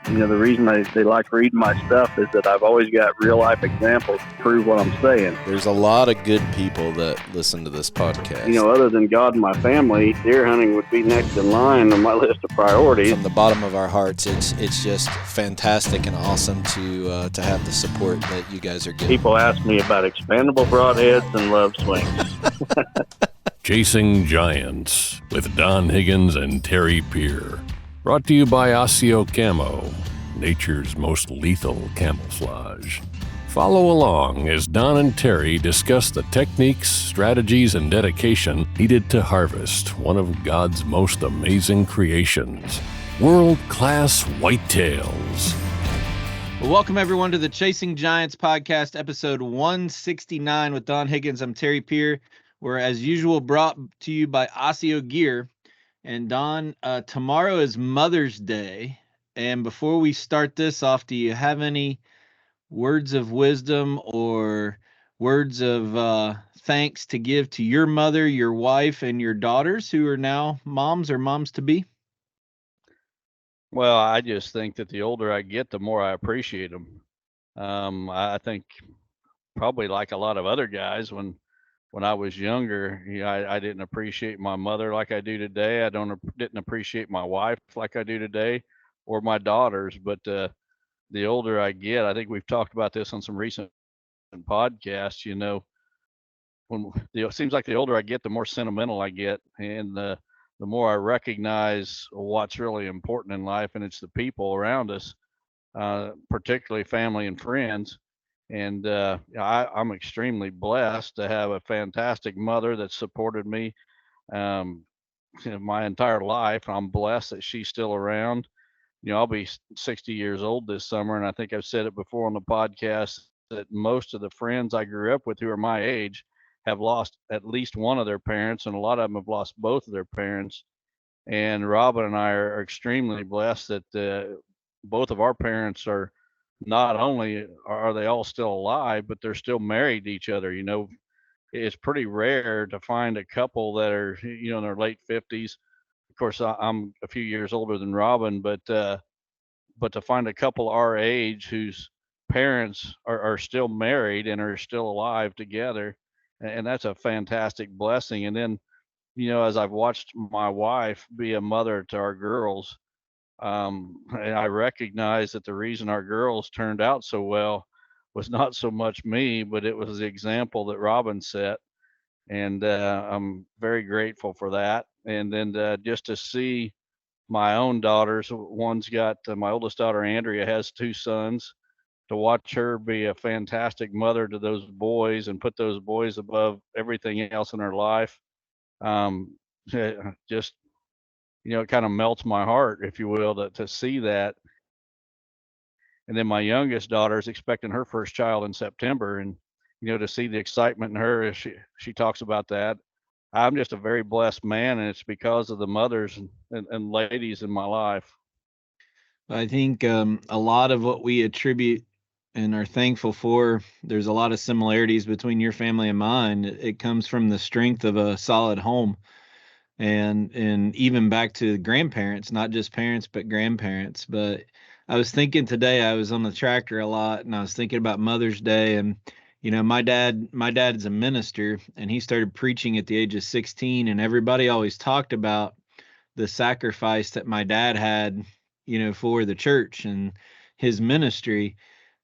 The reason they like reading my stuff is that I've always got real life examples to prove what I'm saying. There's a lot of good people that listen to this podcast. Other than God and my family, deer hunting would be next in line on my list of priorities. From the bottom of our hearts, it's just fantastic and awesome to have the support that you guys are getting. People ask me about expandable broadheads and love swings. Chasing Giants with Don Higgins and Terry Peer. Brought to you by Osseo Camo, nature's most lethal camouflage. Follow along as Don and Terry discuss the techniques, strategies, and dedication needed to harvest one of God's most amazing creations, world-class whitetails. Well, welcome everyone to the Chasing Giants podcast, episode 169 with Don Higgins. I'm Terry Peer. We're, as usual, brought to you by Osseo Gear. And Don, tomorrow is Mother's Day. And before we start this off, do you have any words of wisdom or words of thanks to give to your mother, your wife, and your daughters who are now moms or moms-to-be? Well, I just think that the older I get, the more I appreciate them. I think probably like a lot of other guys, when I was younger, I didn't appreciate my mother like I do today. I didn't appreciate my wife like I do today, or my daughters. But the older I get, I think we've talked about this on some recent podcasts. It seems like the older I get, the more sentimental I get, and the more I recognize what's really important in life, and it's the people around us, particularly family and friends. And I'm extremely blessed to have a fantastic mother that supported me my entire life. I'm blessed that she's still around. I'll be 60 years old this summer, and I think I've said it before on the podcast that most of the friends I grew up with who are my age have lost at least one of their parents, and a lot of them have lost both of their parents. And Robin and I are extremely blessed that both of our parents are, not only are they all still alive, but they're still married to each other. It's pretty rare to find a couple that are, in their late 50s. Of course, I'm a few years older than Robin, but to find a couple our age whose parents are still married and are still alive together, and that's a fantastic blessing. And then, as I've watched my wife be a mother to our girls, and I recognize that the reason our girls turned out so well was not so much me, but it was the example that Robin set. And I'm very grateful for that. And then just to see my own daughters, one's got my oldest daughter, Andrea, has 2 sons, to watch her be a fantastic mother to those boys and put those boys above everything else in her life. Just it kind of melts my heart, if you will, to see that. And then my youngest daughter is expecting her first child in September, and to see the excitement in her as she talks about that. I'm just a very blessed man, and it's because of the mothers and ladies in my life. I think a lot of what we attribute and are thankful for, there's a lot of similarities between your family and mine. It comes from the strength of a solid home. And even back to grandparents, not just parents, but grandparents. But I was thinking today, I was on the tractor a lot, and I was thinking about Mother's Day. And, my dad's a minister, and he started preaching at the age of 16. And everybody always talked about the sacrifice that my dad had, for the church and his ministry.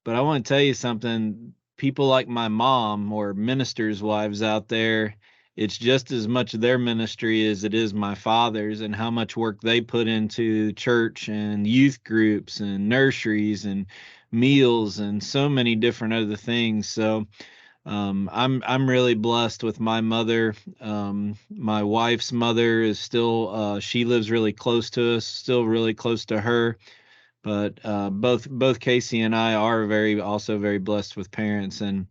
But I want to tell you something. People like my mom, or ministers' wives out there, it's just as much their ministry as it is my father's, and how much work they put into church and youth groups and nurseries and meals and so many different other things. So I'm really blessed with my mother. My wife's mother is still, she lives really close to us, still really close to her. But both Casey and I are also very blessed with parents, and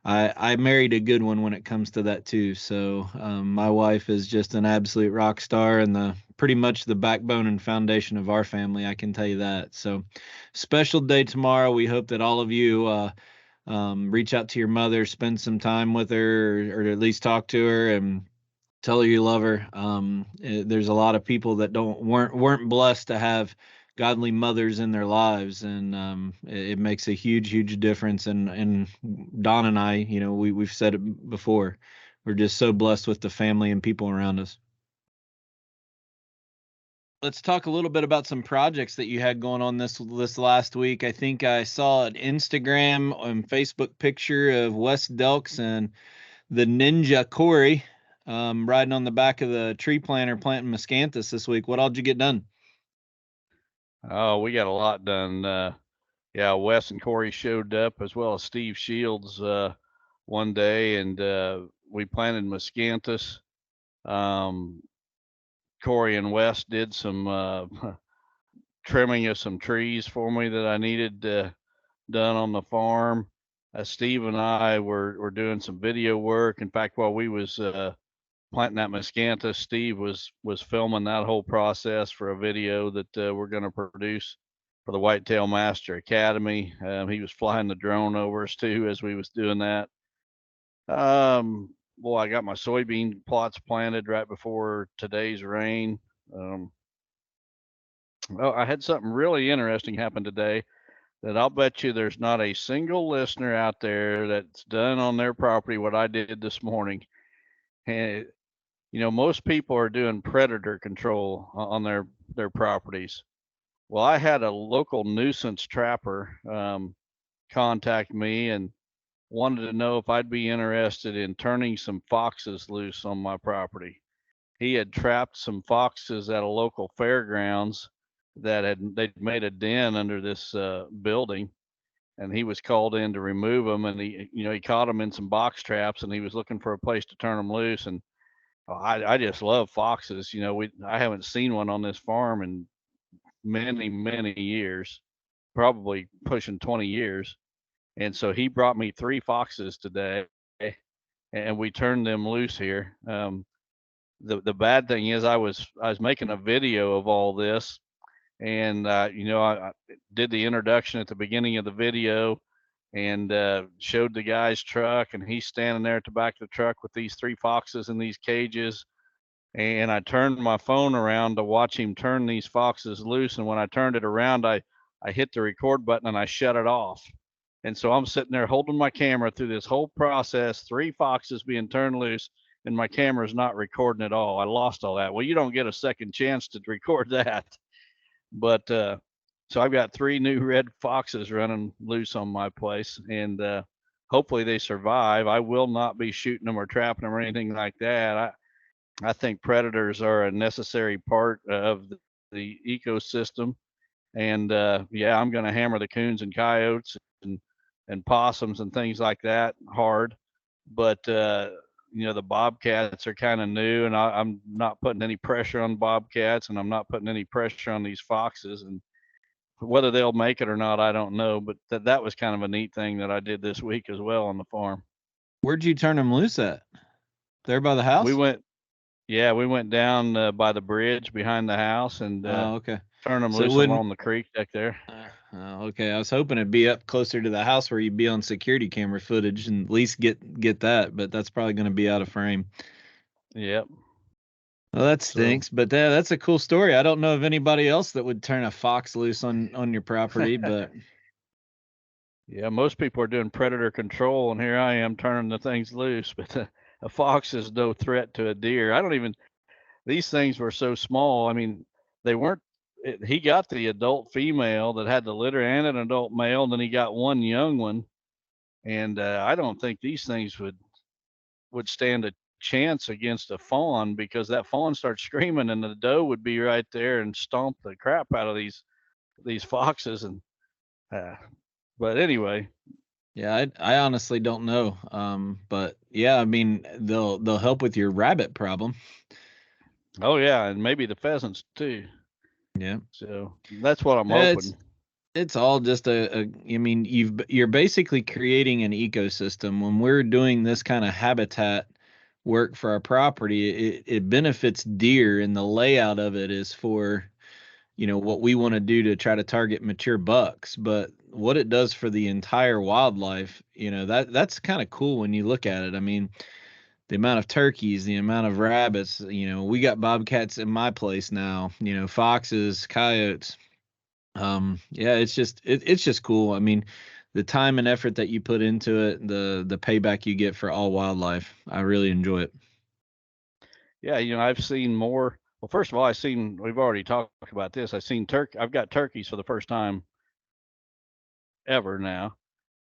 I married a good one when it comes to that too. So my wife is just an absolute rock star, and pretty much the backbone and foundation of our family. I can tell you that. So special day tomorrow. We hope that all of you reach out to your mother, spend some time with her, or at least talk to her and tell her you love her. There's a lot of people that weren't blessed to have godly mothers in their lives, and it makes a huge difference. And Don and I, we've said it before, we're just so blessed with the family and people around us. Let's talk a little bit about some projects that you had going on this last week. I think I saw an Instagram and Facebook picture of Wes Delks and the Ninja Corey riding on the back of the tree planter planting miscanthus this week. What all did you get done? Oh, we got a lot done. Yeah, Wes and Corey showed up, as well as Steve Shields one day, and we planted miscanthus. Corey and Wes did some trimming of some trees for me that I needed done on the farm. Steve and I were doing some video work. In fact, while we was planting that miscanthus, Steve was filming that whole process for a video that we're going to produce for the Whitetail Master Academy. He was flying the drone over us too as we was doing that. Well, I got my soybean plots planted right before today's rain. Well, I had something really interesting happen today that I'll bet you there's not a single listener out there that's done on their property what I did this morning. And most people are doing predator control on their properties. Well, I had a local nuisance trapper contact me and wanted to know if I'd be interested in turning some foxes loose on my property. He had trapped some foxes at a local fairgrounds that they'd made a den under this building, and he was called in to remove them. And he caught them in some box traps, and he was looking for a place to turn them loose. And I just love foxes. I haven't seen one on this farm in many years, probably pushing 20 years. And so he brought me 3 foxes today, and we turned them loose here. The bad thing is I was making a video of all this, and I did the introduction at the beginning of the video, and showed the guy's truck, and he's standing there at the back of the truck with these 3 foxes in these cages. And I turned my phone around to watch him turn these foxes loose. And when I turned it around, I hit the record button and I shut it off. And so I'm sitting there holding my camera through this whole process, 3 foxes being turned loose, and my camera's not recording at all. I lost all that. Well, you don't get a second chance to record that. But so I've got 3 new red foxes running loose on my place, and hopefully they survive. I will not be shooting them or trapping them or anything like that. I think predators are a necessary part of the ecosystem. And yeah, I'm going to hammer the coons and coyotes and possums and things like that hard. But the bobcats are kind of new, and I'm not putting any pressure on bobcats, and I'm not putting any pressure on these foxes. And whether they'll make it or not, I don't know. But that was kind of a neat thing that I did this week as well on the farm. Where'd you turn them loose at? There by the house? We went down by the bridge behind the house, and okay. Turn them loose along the creek back there. Okay, I was hoping it'd be up closer to the house where you'd be on security camera footage and at least get that, but that's probably going to be out of frame. Yep. Well, that stinks, but that's a cool story. I don't know of anybody else that would turn a fox loose on your property, but yeah, most people are doing predator control, and here I am turning the things loose. But a fox is no threat to a deer. These things were so small. I mean, they weren't. He got the adult female that had the litter and an adult male, and then he got one young one. And I don't think these things would stand a chance against a fawn, because that fawn starts screaming and the doe would be right there and stomp the crap out of these foxes. And but anyway, yeah, I honestly don't know. But yeah, I mean, they'll help with your rabbit problem. Oh yeah, and maybe the pheasants too. Yeah. So that's what I'm hoping. It's all just I mean, you're basically creating an ecosystem. When we're doing this kind of habitat work for our property, it benefits deer, and the layout of it is for, what we want to do to try to target mature bucks. But what it does for the entire wildlife, that's kind of cool when you look at it. I mean, the amount of turkeys, the amount of rabbits, we got bobcats in my place now, foxes, coyotes. Yeah, it's just cool. I mean, the time and effort that you put into it, the payback you get for all wildlife, I really enjoy it. Yeah, I've seen more. Well, first of all, we've already talked about this. I've got turkeys for the first time ever now,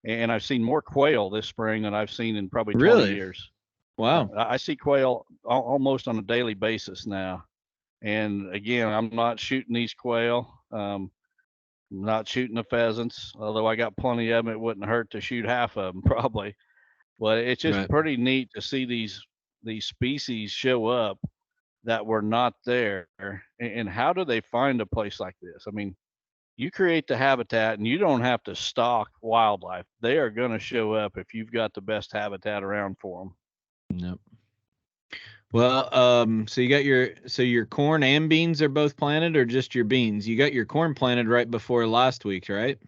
and I've seen more quail this spring than I've seen in probably 20 Really? years. Wow. I see quail almost on a daily basis now. And again, I'm not shooting these quail. I'm not shooting the pheasants, although I got plenty of them. It wouldn't hurt to shoot half of them probably. But it's just Right. pretty neat to see these species show up that were not there. And how do they find a place like this? I mean, you create the habitat and you don't have to stock wildlife. They are going to show up if you've got the best habitat around for them. Nope. Well, so your corn and beans are both planted, or just your beans? You got your corn planted right before last week, right?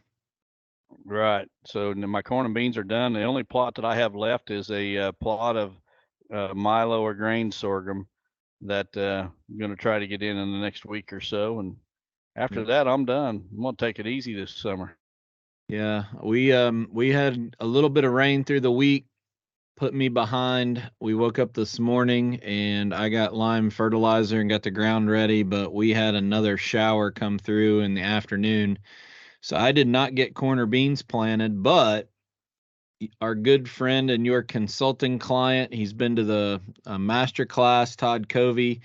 Right. So my corn and beans are done. The only plot that I have left is a plot of milo or grain sorghum that I'm going to try to get in the next week or so. And after Yep. that, I'm done. I'm going to take it easy this summer. Yeah, we had a little bit of rain through the week, put me behind. We woke up this morning and I got lime fertilizer and got the ground ready, but we had another shower come through in the afternoon. So I did not get corn or beans planted, but our good friend and your consulting client, he's been to the master class, Todd Covey,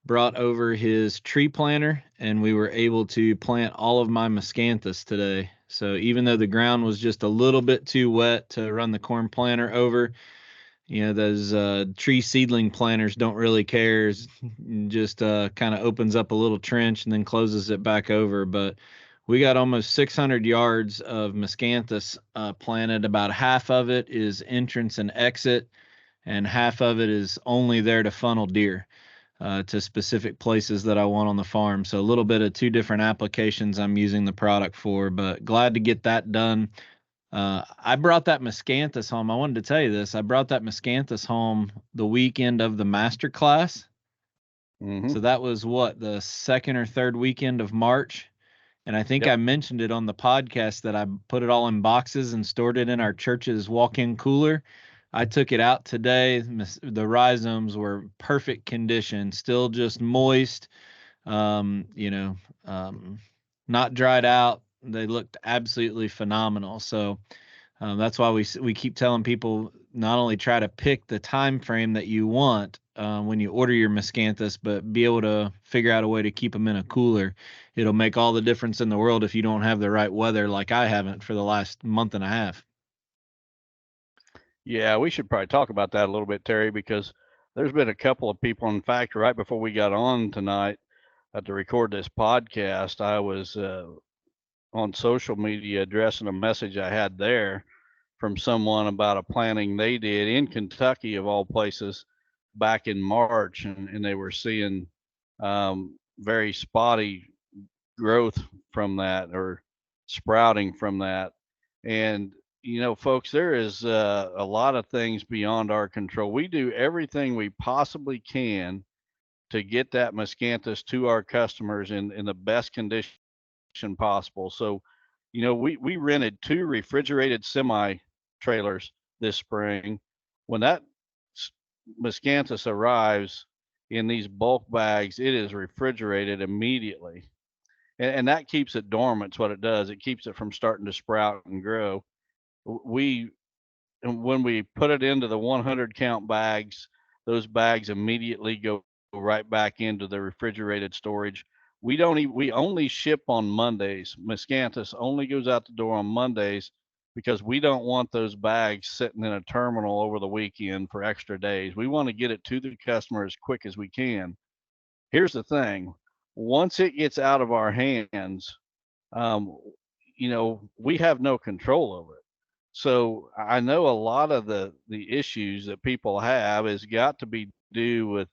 brought over his tree planter and we were able to plant all of my miscanthus today. So even though the ground was just a little bit too wet to run the corn planter over, those tree seedling planters don't really care. Just kind of opens up a little trench and then closes it back over. But we got almost 600 yards of miscanthus planted. About half of it is entrance and exit, and half of it is only there to funnel deer to specific places that I want on the farm. So a little bit of two different applications I'm using the product for, but glad to get that done. I brought that miscanthus home. I wanted to tell you this. I brought that miscanthus home the weekend of the master class. Mm-hmm. So that was the second or third weekend of March. And I think I mentioned it on the podcast that I put it all in boxes and stored it in our church's walk-in cooler. I took it out today. The rhizomes were perfect condition, still just moist, um, you know, um, not dried out. They looked absolutely phenomenal. So that's why we keep telling people not only try to pick the time frame that you want when you order your miscanthus, but be able to figure out a way to keep them in a cooler. It'll make all the difference in the world if you don't have the right weather, like I haven't for the last month and a half. Yeah, we should probably talk about that a little bit, Terry, because there's been a couple of people. In fact, right before we got on tonight to record this podcast, I was on social media addressing a message I had there from someone about a planting they did in Kentucky, of all places, back in March, and they were seeing very spotty growth from that, or sprouting from that. And folks, there is a lot of things beyond our control. We do everything we possibly can to get that miscanthus to our customers in the best condition possible. So, we rented 2 refrigerated semi trailers this spring. When that miscanthus arrives in these bulk bags, it is refrigerated immediately. And that keeps it dormant. It's what it does. It keeps it from starting to sprout and grow. We When we put it into the 100 count bags, those bags immediately go right back into the refrigerated storage. We only ship on Mondays. Miscanthus only goes out the door on Mondays because we don't want those bags sitting in a terminal over the weekend for extra days. We want to get it to the customer as quick as we can. Here's the thing. Once it gets out of our hands, um, we have no control over it. So I know a lot of the issues that people have has got to be due with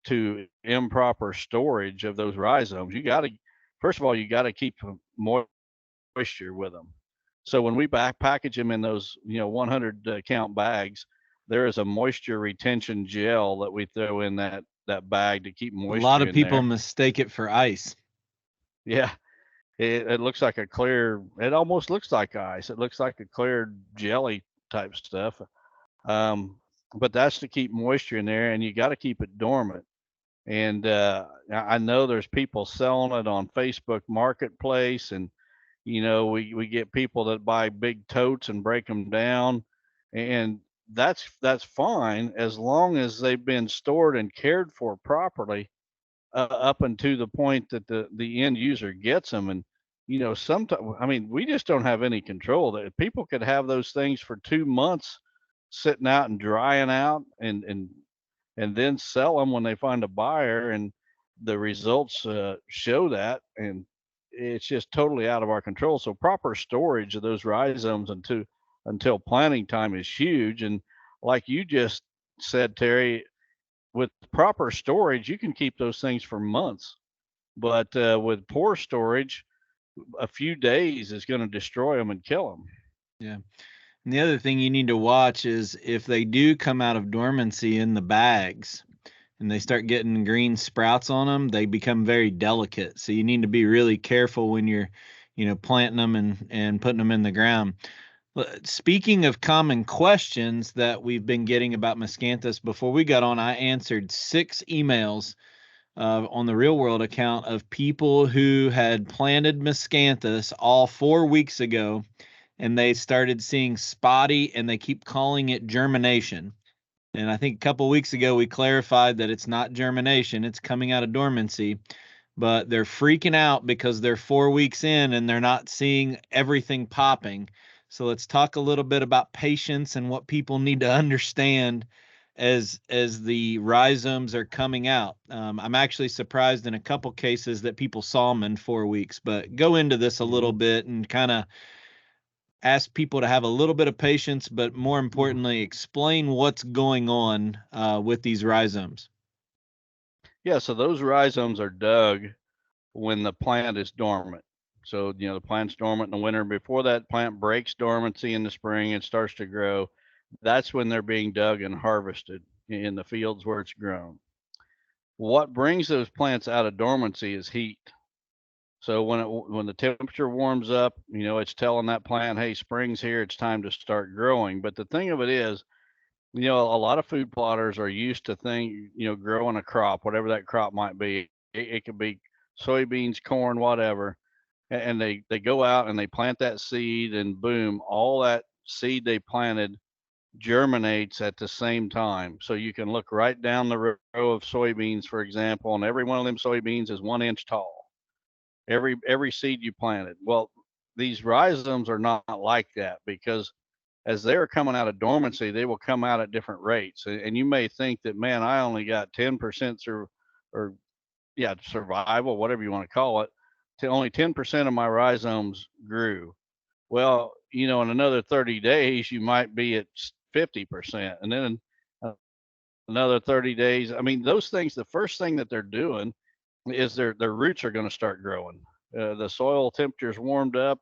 to improper storage of those rhizomes. First of all, you got to keep moisture with them. So when we package them in those 100 count bags, there is a moisture retention gel that we throw in that bag to keep A lot moisture of in people there. mistake it for ice. Yeah, It looks like a clear. It almost looks like ice. It looks like a clear jelly type stuff. Um, but that's to keep moisture in there, and you got to keep it dormant. And I know there's people selling it on Facebook Marketplace, and we get people that buy big totes and break them down, and that's fine as long as they've been stored and cared for properly up until the point that the end user gets them. And sometimes, I mean, we just don't have any control. That people could have those things for 2 months sitting out and drying out, and then sell them when they find a buyer, and the results show that. And it's just totally out of our control. So proper storage of those rhizomes until planting time is huge. And like you just said, Terry, with proper storage, you can keep those things for months. But with poor storage, a few days is going to destroy them and kill them. Yeah. And the other thing you need to watch is if they do come out of dormancy in the bags and they start getting green sprouts on them, they become very delicate. So you need to be really careful when you're, planting them and putting them in the ground. Speaking of common questions that we've been getting about miscanthus, before we got on, I answered 6 emails on the Real World account of people who had planted miscanthus all 4 weeks ago, and they started seeing spotty, and they keep calling it germination. And I think a couple weeks ago we clarified that it's not germination, it's coming out of dormancy. But they're freaking out because they're 4 weeks in and they're not seeing everything popping. So let's talk a little bit about patience and what people need to understand as the rhizomes are coming out. I'm actually surprised in a couple cases that people saw them in 4 weeks. But go into this a little bit and kind of ask people to have a little bit of patience, but more importantly, explain what's going on with these rhizomes. Yeah, so those rhizomes are dug when the plant is dormant. So, the plant's dormant in the winter. Before that plant breaks dormancy in the spring and starts to grow, that's when they're being dug and harvested in the fields where it's grown. What brings those plants out of dormancy is heat. So when the temperature warms up, it's telling that plant, hey, spring's here, it's time to start growing. But the thing of it is, a lot of food plotters are used to growing a crop, whatever that crop might be. It could be soybeans, corn, whatever. And they go out and they plant that seed, and boom, all that seed they planted germinates at the same time. So you can look right down the row of soybeans, for example, and every one of them soybeans is 1 inch tall. Every seed you planted. Well, these rhizomes are not like that, because as they're coming out of dormancy, they will come out at different rates. And you may think that, man, I only got 10% survival, whatever you want to call it, to only 10% of my rhizomes grew. Well, in another 30 days, you might be at 50%. And then another 30 days. I mean, those things, the first thing that they're doing is their roots are going to start growing. The soil temperature's warmed up.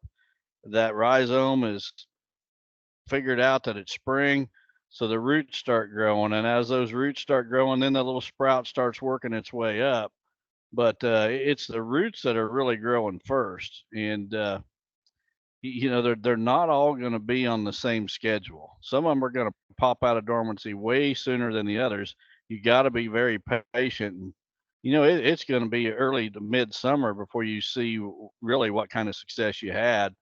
That rhizome is figured out that it's spring, so the roots start growing. And as those roots start growing, then the little sprout starts working its way up. But it's the roots that are really growing first. And they're not all going to be on the same schedule. Some of them are going to pop out of dormancy way sooner than the others. You got to be very patient. And it's going to be early to midsummer before you see really what kind of success you had.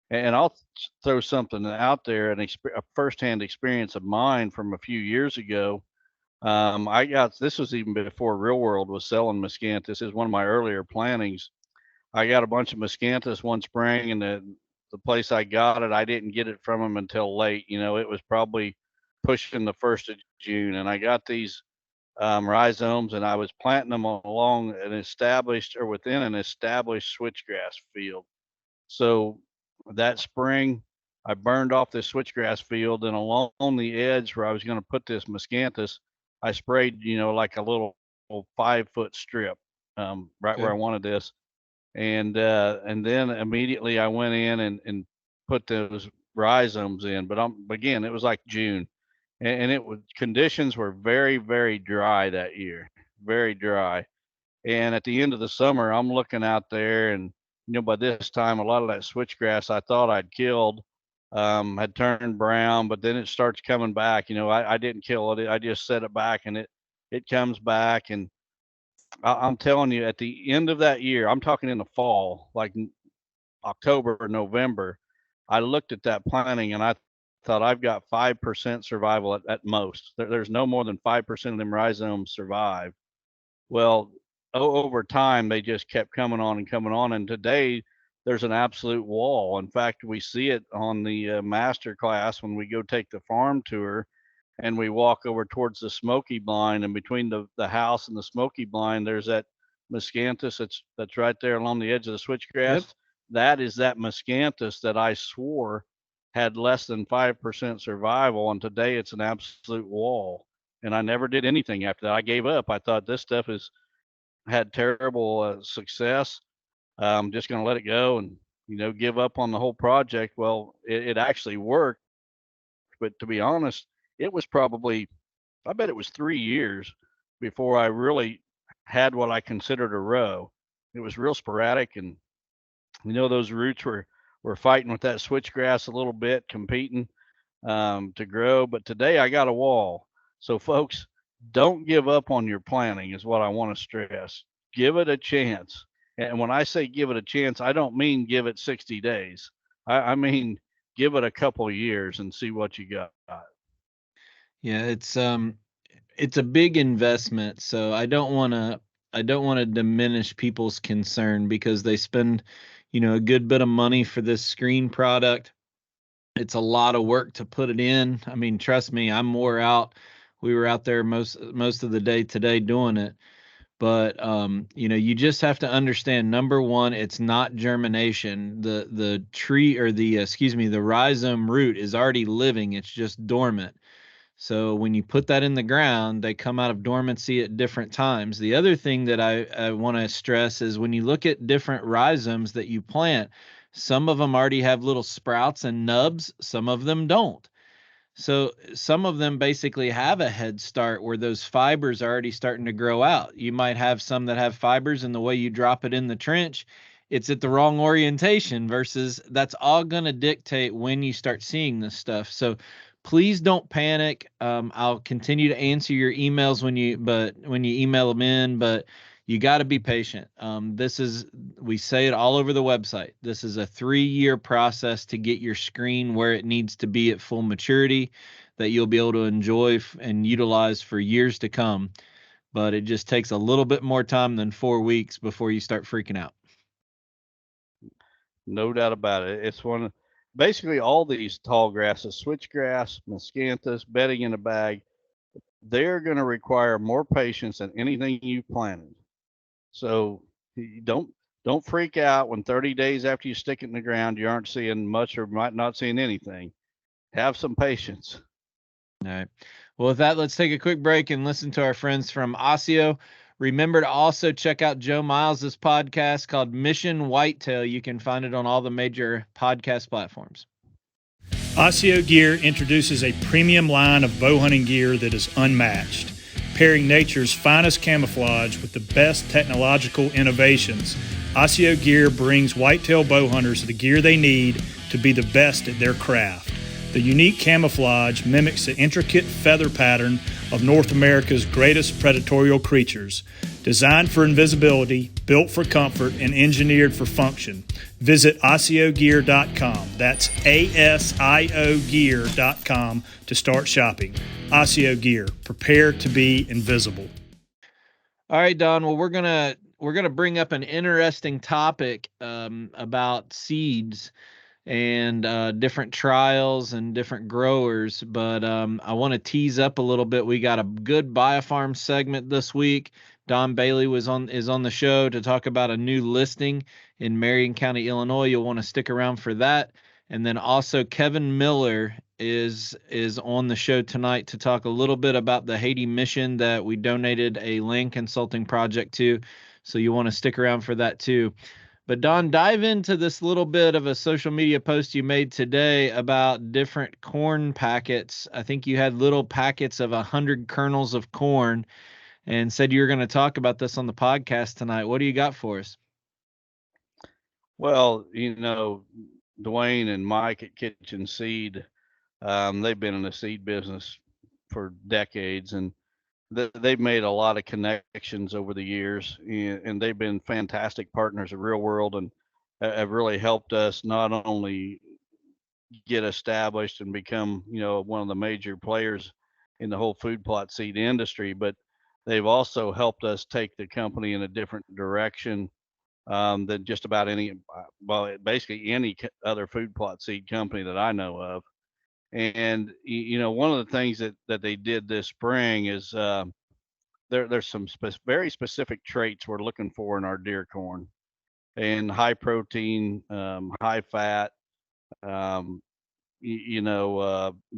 And I'll throw something out there, a firsthand experience of mine from a few years ago. I got, this was even before Real World was selling miscanthus. This is one of my earlier plantings. I got a bunch of miscanthus one spring, and the place I got it, I didn't get it from them until late. It was probably pushing the 1st of June, and I got these rhizomes, and I was planting them along an established or within an established switchgrass field. So that spring, I burned off this switchgrass field, and along the edge where I was going to put this miscanthus, I sprayed, like a little 5-foot strip, right where I wanted this. And then immediately I went in and put those rhizomes in. But again, it was like June, and conditions were very, very dry that year, very dry. And at the end of the summer, I'm looking out there, and by this time, a lot of that switchgrass I thought I'd killed had turned brown, but then it starts coming back. I didn't kill it. I just set it back, and it comes back. And I'm telling you, at the end of that year, I'm talking in the fall, like October or November, I looked at that planting and I thought I've got 5% survival at most. There's no more than 5% of them rhizomes survive. Well, over time, they just kept coming on and coming on. And today, there's an absolute wall. In fact, we see it on the master class when we go take the farm tour and we walk over towards the smoky blind. And between the house and the smoky blind, there's that miscanthus that's right there along the edge of the switchgrass. Yep. That is that miscanthus that I swore had less than 5% survival. And today it's an absolute wall. And I never did anything after that. I gave up. I thought this stuff has had terrible success. I'm just going to let it go and, give up on the whole project. Well, it actually worked. But to be honest, it was probably, I bet it was 3 years before I really had what I considered a row. It was real sporadic. And, those roots were fighting with that switchgrass a little bit, competing to grow. But today I got a wall. So folks, don't give up on your planting is what I want to stress. Give it a chance. And when I say give it a chance, I don't mean give it 60 days. I mean, give it a couple of years and see what you got. Yeah, it's a big investment. So I don't want to diminish people's concern because they spend, a good bit of money for this screen product. It's a lot of work to put it in. I mean, trust me, I'm wore out. We were out there most of the day today doing it. But you just have to understand, number one, it's not germination. The tree or the rhizome root is already living. It's just dormant. So when you put that in the ground, they come out of dormancy at different times. The other thing that I want to stress is when you look at different rhizomes that you plant, some of them already have little sprouts and nubs, some of them don't. So some of them basically have a head start where those fibers are already starting to grow out. You might have some that have fibers, and the way you drop it in the trench, it's at the wrong orientation versus that's all going to dictate when you start seeing this stuff. So please don't panic. I'll continue to answer your emails when you email them in, but you got to be patient. We say it all over the website. This is a 3-year process to get your screen where it needs to be at full maturity that you'll be able to enjoy and utilize for years to come. But it just takes a little bit more time than 4 weeks before you start freaking out. No doubt about it. It's basically all these tall grasses, switchgrass, miscanthus, bedding in a bag, they're going to require more patience than anything you planted. So you don't freak out when 30 days after you stick it in the ground, you aren't seeing much or might not seeing anything. Have some patience. All right. Well, with that, let's take a quick break and listen to our friends from Osseo. Remember to also check out Joe Miles' podcast called Mission Whitetail. You can find it on all the major podcast platforms. Osseo Gear introduces a premium line of bow hunting gear that is unmatched, pairing nature's finest camouflage with the best technological innovations. Osseo Gear brings whitetail bow hunters the gear they need to be the best at their craft. The unique camouflage mimics the intricate feather pattern of North America's greatest predatory creatures. Designed for invisibility, built for comfort, and engineered for function. Visit OsseoGear.com. That's ASIO Gear.com to start shopping. Osseo Gear, prepare to be invisible. All right, Don. Well, we're gonna bring up an interesting topic about seeds and different trials and different growers. But I want to tease up a little bit. We got a good Biofarm segment this week. Don Bailey is on the show to talk about a new listing in Marion County, Illinois. You'll want to stick around for that. And then also Kevin Miller is on the show tonight to talk a little bit about the Haiti mission that we donated a land consulting project to. So you want to stick around for that too. But Don, dive into this little bit of a social media post you made today about different corn packets. I think you had little packets of 100 kernels of corn and said you were going to talk about this on the podcast tonight. What do you got for us? Well, Dwayne and Mike at Kitchen Seed, they've been in the seed business for decades, and they've made a lot of connections over the years, and they've been fantastic partners of Real World, and have really helped us not only get established and become, one of the major players in the whole food plot seed industry, but they've also helped us take the company in a different direction than just about basically any other food plot seed company that I know of. And one of the things that they did this spring is there's some very specific traits we're looking for in our deer corn, and high protein, high fat, um,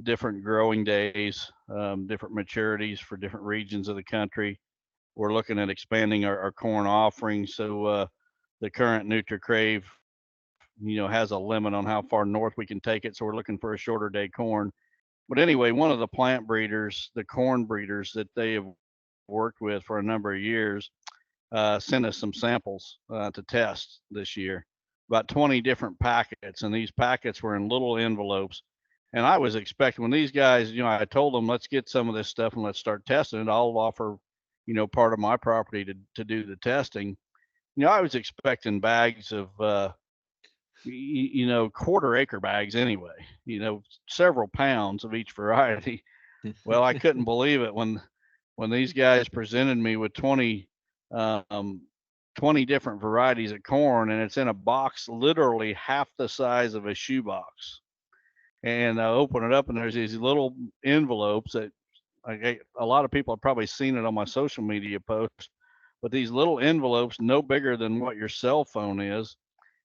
different growing days, different maturities for different regions of the country. We're looking at expanding our corn offerings. So the current NutriCrave, has a limit on how far north we can take it. So we're looking for a shorter day corn. But anyway, one of the plant breeders, the corn breeders that they have worked with for a number of years, sent us some samples to test this year, about 20 different packets. And these packets were in little envelopes. And I was expecting when these guys, I told them, let's get some of this stuff and let's start testing it. I'll offer, part of my property to do the testing. I was expecting bags of, quarter acre bags anyway, several pounds of each variety. Well, I couldn't believe it when these guys presented me with 20 different varieties of corn, and it's in a box literally half the size of a shoebox. And I open it up, and there's these little envelopes that a lot of people have probably seen it on my social media posts, but these little envelopes no bigger than what your cell phone is,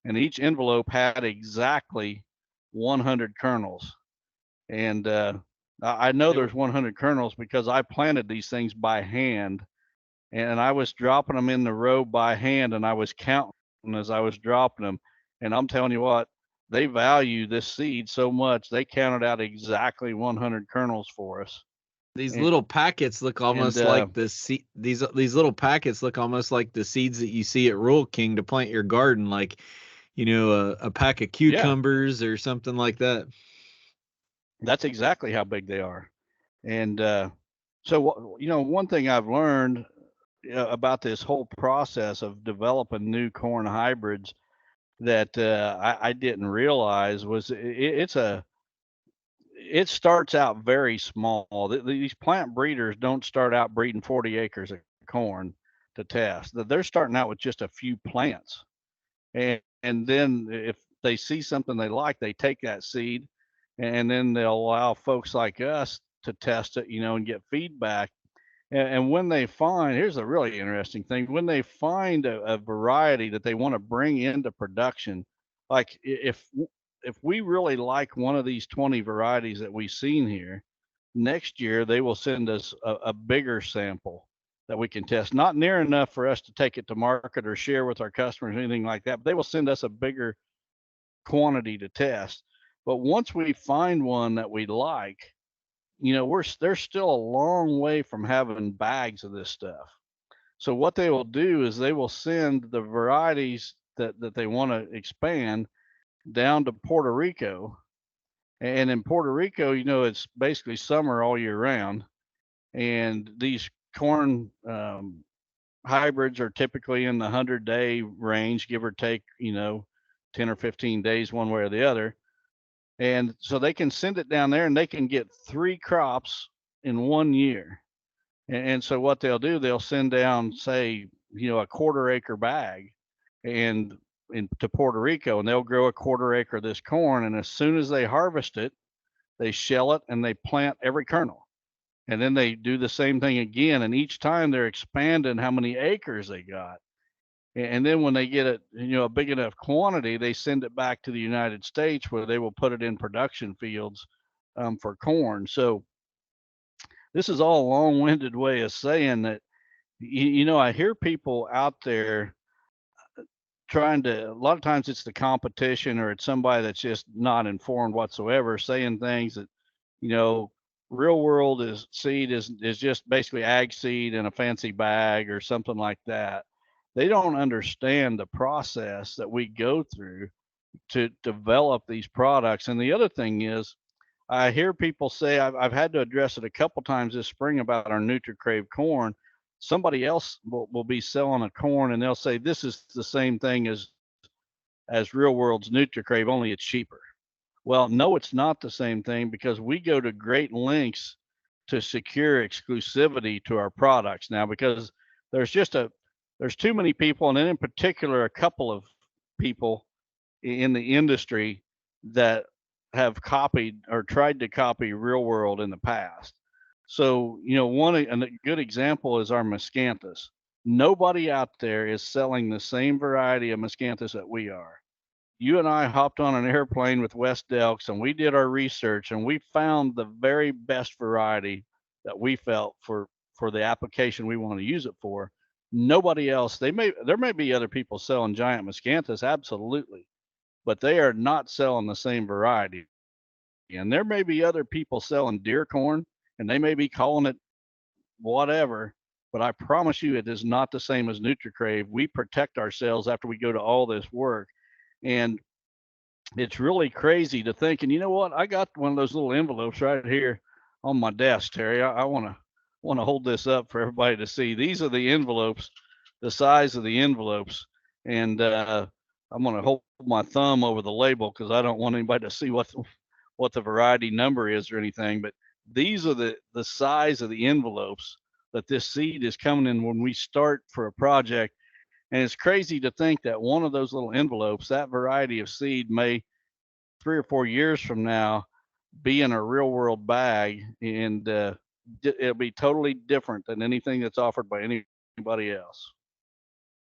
and each envelope had exactly 100 kernels. And I know there's 100 kernels because I planted these things by hand, and I was dropping them in the row by hand, and I was counting as I was dropping them. And I'm telling you what, they value this seed so much, they counted out exactly 100 kernels for us. These little packets look almost like the seed. These little packets look almost like the seeds that you see at Rural King to plant your garden, like a pack of cucumbers or something like that. That's exactly how big they are. And so one thing I've learned about this whole process of developing new corn hybrids that I didn't realize was it starts out very small. These plant breeders don't start out breeding 40 acres of corn to test. They're starting out with just a few plants. And then if they see something they like, they take that seed, and then they'll allow folks like us to test it, and get feedback. And when they find, here's a really interesting thing, when they find a variety that they want to bring into production, like if we really like one of these 20 varieties that we've seen here, next year they will send us a bigger sample that we can test. Not near enough for us to take it to market or share with our customers or anything like that, but they will send us a bigger quantity to test. But once we find one that we like, they're still a long way from having bags of this stuff. So what they will do is they will send the varieties that they want to expand down to Puerto Rico. And in Puerto Rico, it's basically summer all year round. And these corn hybrids are typically in the 100-day range, give or take, 10 or 15 days one way or the other. And so they can send it down there and they can get 3 crops in 1 year. And so what they'll do, they'll send down, say, a quarter acre bag to Puerto Rico, and they'll grow a quarter acre of this corn. And as soon as they harvest it, they shell it and they plant every kernel. And then they do the same thing again. And each time they're expanding how many acres they got. And then when they get it, a big enough quantity, they send it back to the United States where they will put it in production fields for corn. So this is all a long-winded way of saying that, I hear people out there a lot of times it's the competition or it's somebody that's just not informed whatsoever saying things that, Real World seed is just basically ag seed in a fancy bag or something like that. they don't understand the process that we go through to develop these products. And the other thing is, I hear people say, I've had to address it a couple times this spring about our NutriCrave corn. Somebody else will be selling a corn and they'll say this is the same thing as Real World's NutriCrave, only it's cheaper. Well, no, it's not the same thing, because we go to great lengths to secure exclusivity to our products now, because there's too many people, and then in particular a couple of people in the industry that have copied or tried to copy Real World in the past. So, a good example is our miscanthus. Nobody out there is selling the same variety of miscanthus that we are. You and I hopped on an airplane with West Elks and we did our research, and we found the very best variety that we felt for the application we want to use it for. Nobody else, there may be other people selling giant miscanthus, absolutely, but they are not selling the same variety. And there may be other people selling deer corn, and they may be calling it whatever, but I promise you it is not the same as NutriCrave. We protect ourselves after we go to all this work. And it's really crazy to think. And you know what? I got one of those little envelopes right here on my desk, Terry. I want to hold this up for everybody to see. These are the envelopes, the size of the envelopes, and I'm going to hold my thumb over the label because I don't want anybody to see what the variety number is or anything. But these are the size of the envelopes that this seed is coming in when we start for a project. And it's crazy to think that one of those little envelopes, that variety of seed, may 3 or 4 years from now be in a Real World bag, and it'll be totally different than anything that's offered by anybody else.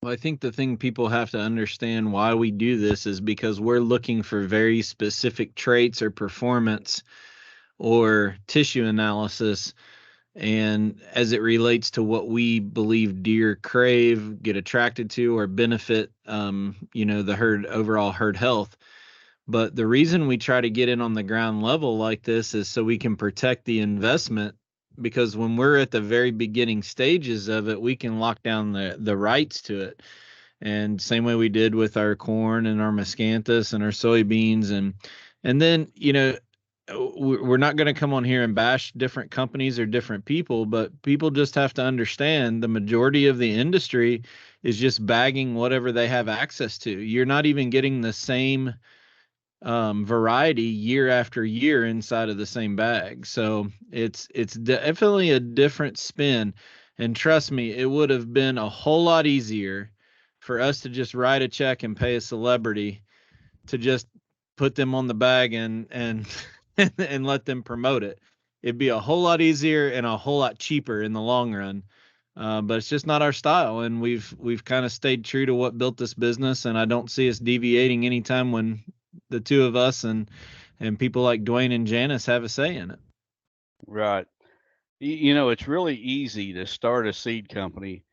Well, I think the thing people have to understand why we do this is because we're looking for very specific traits or performance or tissue analysis, and as it relates to what we believe deer crave, get attracted to, or benefit, the overall herd health. But the reason we try to get in on the ground level like this is so we can protect the investment, because when we're at the very beginning stages of it, we can lock down the rights to it. And same way we did with our corn and our miscanthus and our soybeans. And then, we're not going to come on here and bash different companies or different people, but people just have to understand the majority of the industry is just bagging whatever they have access to. You're not even getting the same variety year after year inside of the same bag. So it's definitely a different spin. And trust me, it would have been a whole lot easier for us to just write a check and pay a celebrity to just put them on the bag and and let them promote it. It'd be a whole lot easier and a whole lot cheaper in the long run. But it's just not our style, and we've kind of stayed true to what built this business, and I don't see us deviating anytime when the two of us and people like Dwayne and Janice have a say in it. Right. It's really easy to start a seed company.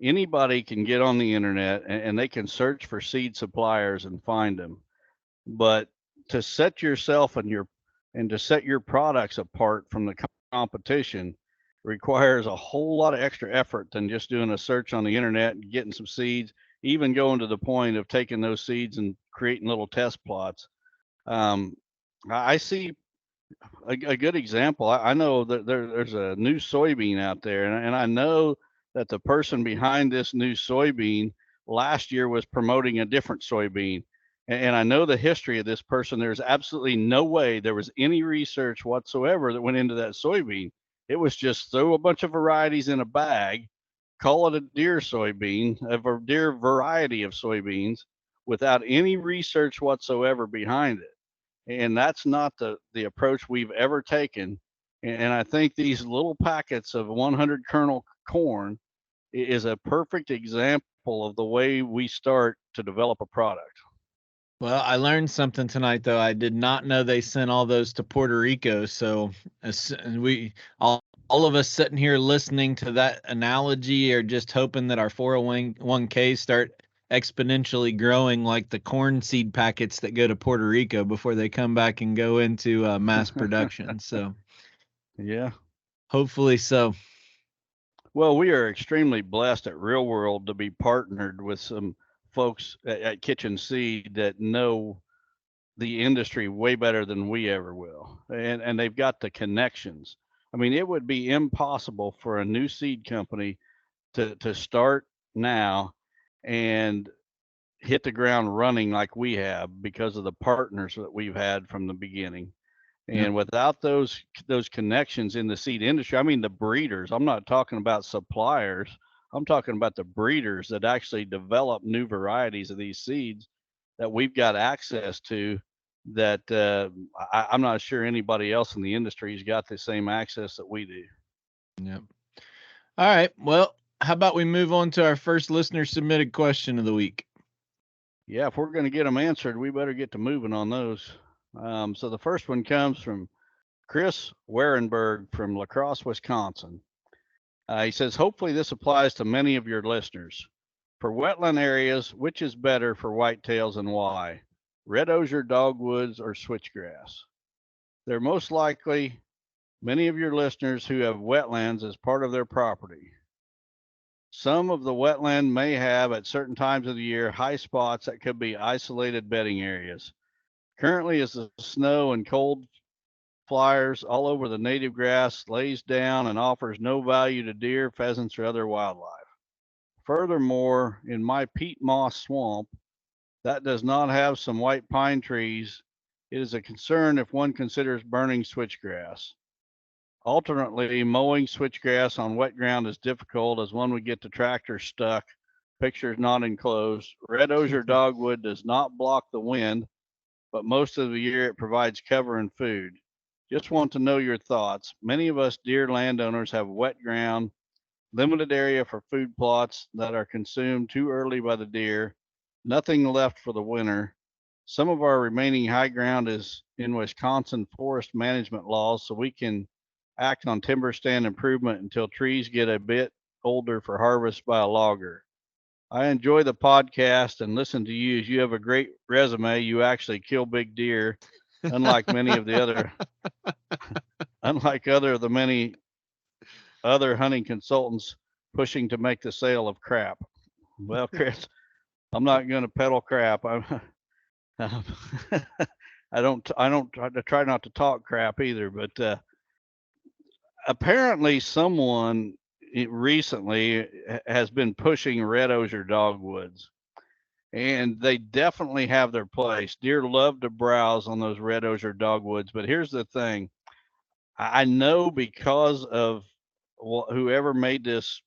Anybody can get on the internet and they can search for seed suppliers and find them. But to set yourself and to set your products apart from the competition requires a whole lot of extra effort than just doing a search on the internet and getting some seeds, even going to the point of taking those seeds and creating little test plots. I see a good example. I know that there's a new soybean out there, and I know that the person behind this new soybean last year was promoting a different soybean. And I know the history of this person. There's absolutely no way there was any research whatsoever that went into that soybean. It was just throw a bunch of varieties in a bag, call it a deer soybean, a deer variety of soybeans, without any research whatsoever behind it. And that's not the approach we've ever taken. And I think these little packets of 100 kernel corn is a perfect example of the way we start to develop a product. Well, I learned something tonight, though. I did not know they sent all those to Puerto Rico. So all of us sitting here listening to that analogy are just hoping that our 401k start exponentially growing like the corn seed packets that go to Puerto Rico before they come back and go into mass production. So yeah, hopefully so. Well, we are extremely blessed at Real World to be partnered with some folks at Kitchen Seed that know the industry way better than we ever will. And they've got the connections. I mean, it would be impossible for a new seed company to start now and hit the ground running like we have because of the partners that we've had from the beginning. Yep. And without those connections in the seed industry, I mean the breeders, I'm not talking about suppliers. I'm talking about the breeders that actually develop new varieties of these seeds that we've got access to that I'm not sure anybody else in the industry has got the same access that we do. Yep. All right. Well, how about we move on to our first listener submitted question of the week? Yeah, if we're going to get them answered, we better get to moving on those. So the first one comes from Chris Warenberg from La Crosse, Wisconsin. He says, hopefully this applies to many of your listeners. For wetland areas, which is better for whitetails and why? Red osier dogwoods or switchgrass? They're most likely many of your listeners who have wetlands as part of their property. Some of the wetland may have at certain times of the year high spots that could be isolated bedding areas. Currently, as the snow and cold flyers all over the native grass lays down and offers no value to deer, pheasants, or other wildlife. Furthermore, in my peat moss swamp that does not have some white pine trees, it is a concern if one considers burning switchgrass. Alternately, mowing switchgrass on wet ground is difficult as one would get the tractor stuck. Pictures not enclosed. Red osier dogwood does not block the wind, but most of the year it provides cover and food. Just want to know your thoughts. Many of us deer landowners have wet ground, limited area for food plots that are consumed too early by the deer, nothing left for the winter. Some of our remaining high ground is in Wisconsin forest management laws, so we can act on timber stand improvement until trees get a bit older for harvest by a logger. I enjoy the podcast and listen to you as you have a great resume. You actually kill big deer, unlike many of the other, unlike other of the many other hunting consultants pushing to make the sale of crap. Well, Chris, I'm not going to peddle crap. I don't try not to talk crap either, but apparently someone recently has been pushing red osier dogwoods, and they definitely have their place. Deer love to browse on those red osier dogwoods, but here's the thing. I know because of whoever made this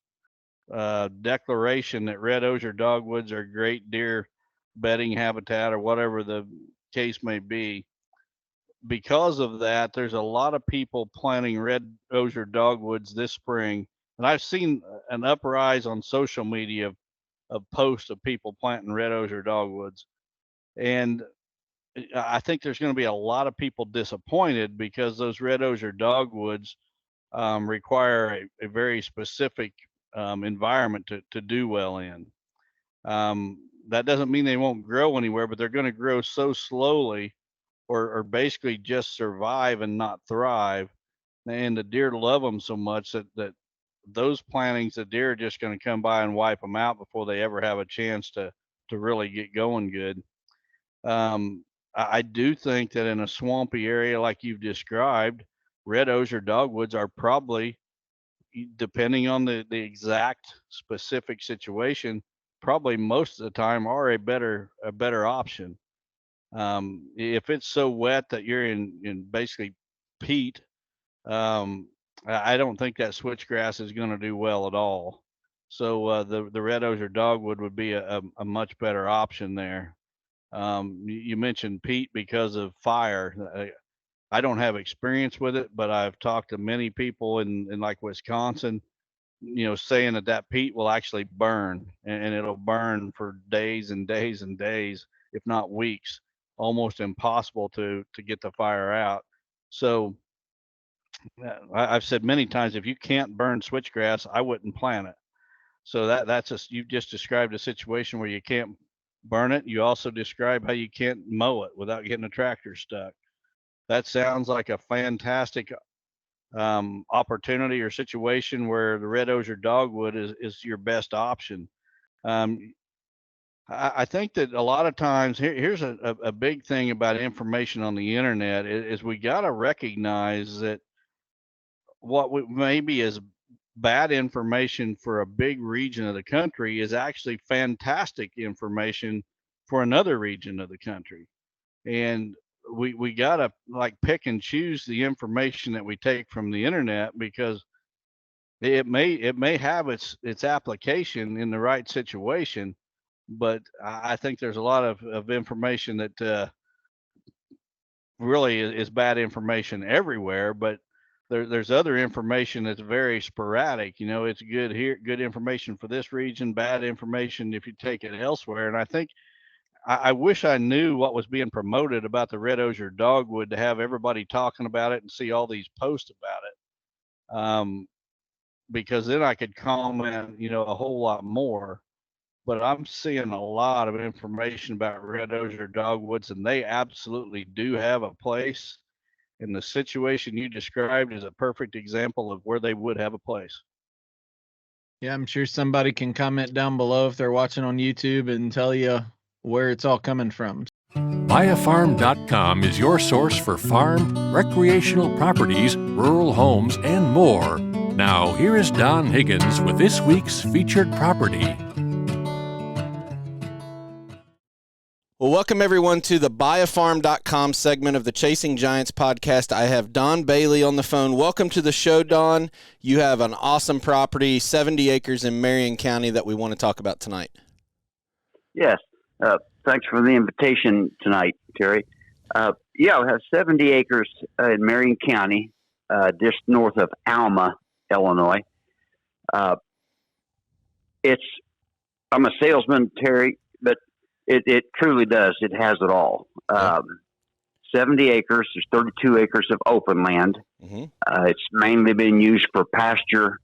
declaration that red osier dogwoods are great deer bedding habitat or whatever the case may be. Because of that, there's a lot of people planting red osier dogwoods this spring, and I've seen an uprise on social media of posts of people planting red osier dogwoods, and I think there's going to be a lot of people disappointed because those red osier dogwoods require a very specific environment to do well in. That doesn't mean they won't grow anywhere, but they're going to grow so slowly or basically just survive and not thrive. And the deer love them so much that those plantings, the deer are just going to come by and wipe them out before they ever have a chance to really get going good. I do think that in a swampy area like you've described, red osier dogwoods are probably, depending on the exact specific situation, probably most of the time are a better option. If it's so wet that you're in basically peat, I don't think that switchgrass is going to do well at all. So the red osier dogwood would be a much better option there. You mentioned peat because of fire. I don't have experience with it, but I've talked to many people in like Wisconsin, saying that peat will actually burn, and it'll burn for days and days and days, if not weeks, almost impossible to get the fire out. So I've said many times, if you can't burn switchgrass, I wouldn't plant it. So you've just described a situation where you can't burn it. You also described how you can't mow it without getting a tractor stuck. That sounds like a fantastic opportunity or situation where the red osier dogwood is your best option. I think that a lot of times here's a big thing about information on the internet is we got to recognize that what maybe is bad information for a big region of the country is actually fantastic information for another region of the country. And we got to like pick and choose the information that we take from the internet, because it may have its application in the right situation, but I think there's a lot of information that really is bad information everywhere. But there's other information that's very sporadic. It's good here, good information for this region, bad information if you take it elsewhere. And I think I wish I knew what was being promoted about the red osier dogwood to have everybody talking about it and see all these posts about it. Because then I could comment, a whole lot more. But I'm seeing a lot of information about red osier dogwoods, and they absolutely do have a place. And the situation you described is a perfect example of where they would have a place. Yeah, I'm sure somebody can comment down below if they're watching on YouTube and tell you where it's all coming from. Buyafarm.com is your source for farm, recreational properties, rural homes, and more. Now, here is Don Higgins with this week's featured property. Well, welcome everyone to the buyafarm.com segment of the Chasing Giants podcast. I have Don Bailey on the phone. Welcome to the show, Don. You have an awesome property, 70 acres in Marion County, that we want to talk about tonight. Yes. Thanks for the invitation tonight, Terry. We have 70 acres in Marion County, just north of Alma, Illinois. I'm a salesman, Terry, but it truly does. It has it all. 70 acres. There's 32 acres of open land. Mm-hmm. It's mainly been used for pasture,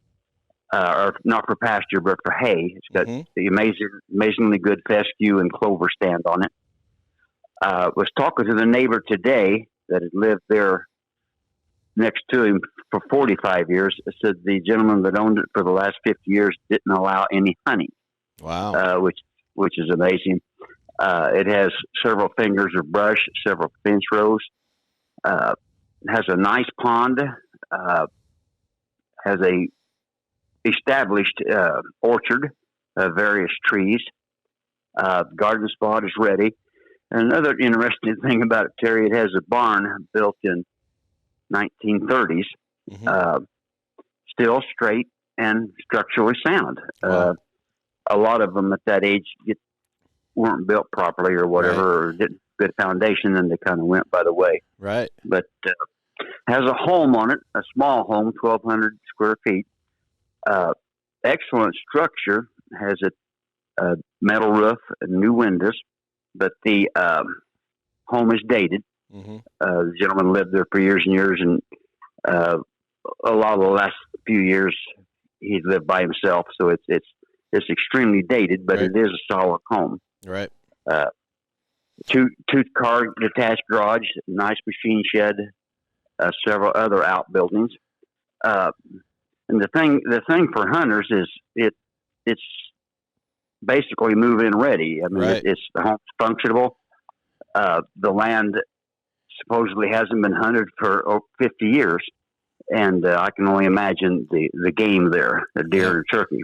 or not for pasture, but for hay. It's got the amazingly good fescue and clover stand on it. Was talking to the neighbor today that had lived there next to him for 45 years. Said the gentleman that owned it for the last 50 years didn't allow any hunting. Wow. Which is amazing. It has several fingers of brush, several fence rows. Has a nice pond. Has a established orchard of various trees. Garden spot is ready. And another interesting thing about it, Terry, it has a barn built in 1930s, still straight and structurally sound. Wow. A lot of them at that age weren't built properly or whatever, or didn't good foundation, and they kind of went by the way. Right. But has a home on it, a small home, 1,200 square feet. Excellent structure. Has a metal roof and new windows, but the home is dated. The gentleman lived there for years and years, and a lot of the last few years he lived by himself, so it's extremely dated, but it is a solid home. Right. Two-car detached garage, nice machine shed, several other outbuildings. And the thing for hunters is it's basically move-in ready. I mean, it's the home's functionable. The land supposedly hasn't been hunted for 50 years, and I can only imagine the game there, the deer and turkey.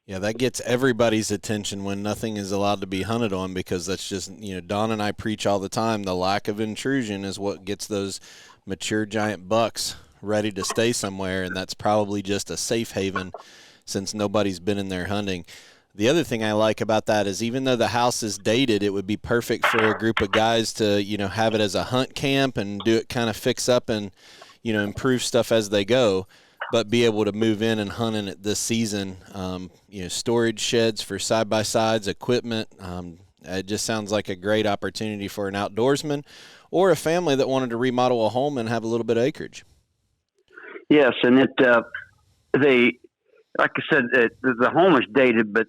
Yeah, that gets everybody's attention when nothing is allowed to be hunted on, because that's just, Don and I preach all the time, the lack of intrusion is what gets those mature giant bucks ready to stay somewhere, and that's probably just a safe haven since nobody's been in there hunting. The other thing I like about that is even though the house is dated, it would be perfect for a group of guys to, have it as a hunt camp and do it kind of fix up and, improve stuff as they go, but be able to move in and hunt in it this season. Storage sheds for side-by-sides, equipment. It just sounds like a great opportunity for an outdoorsman or a family that wanted to remodel a home and have a little bit of acreage. Yes, and like I said, the home is dated, but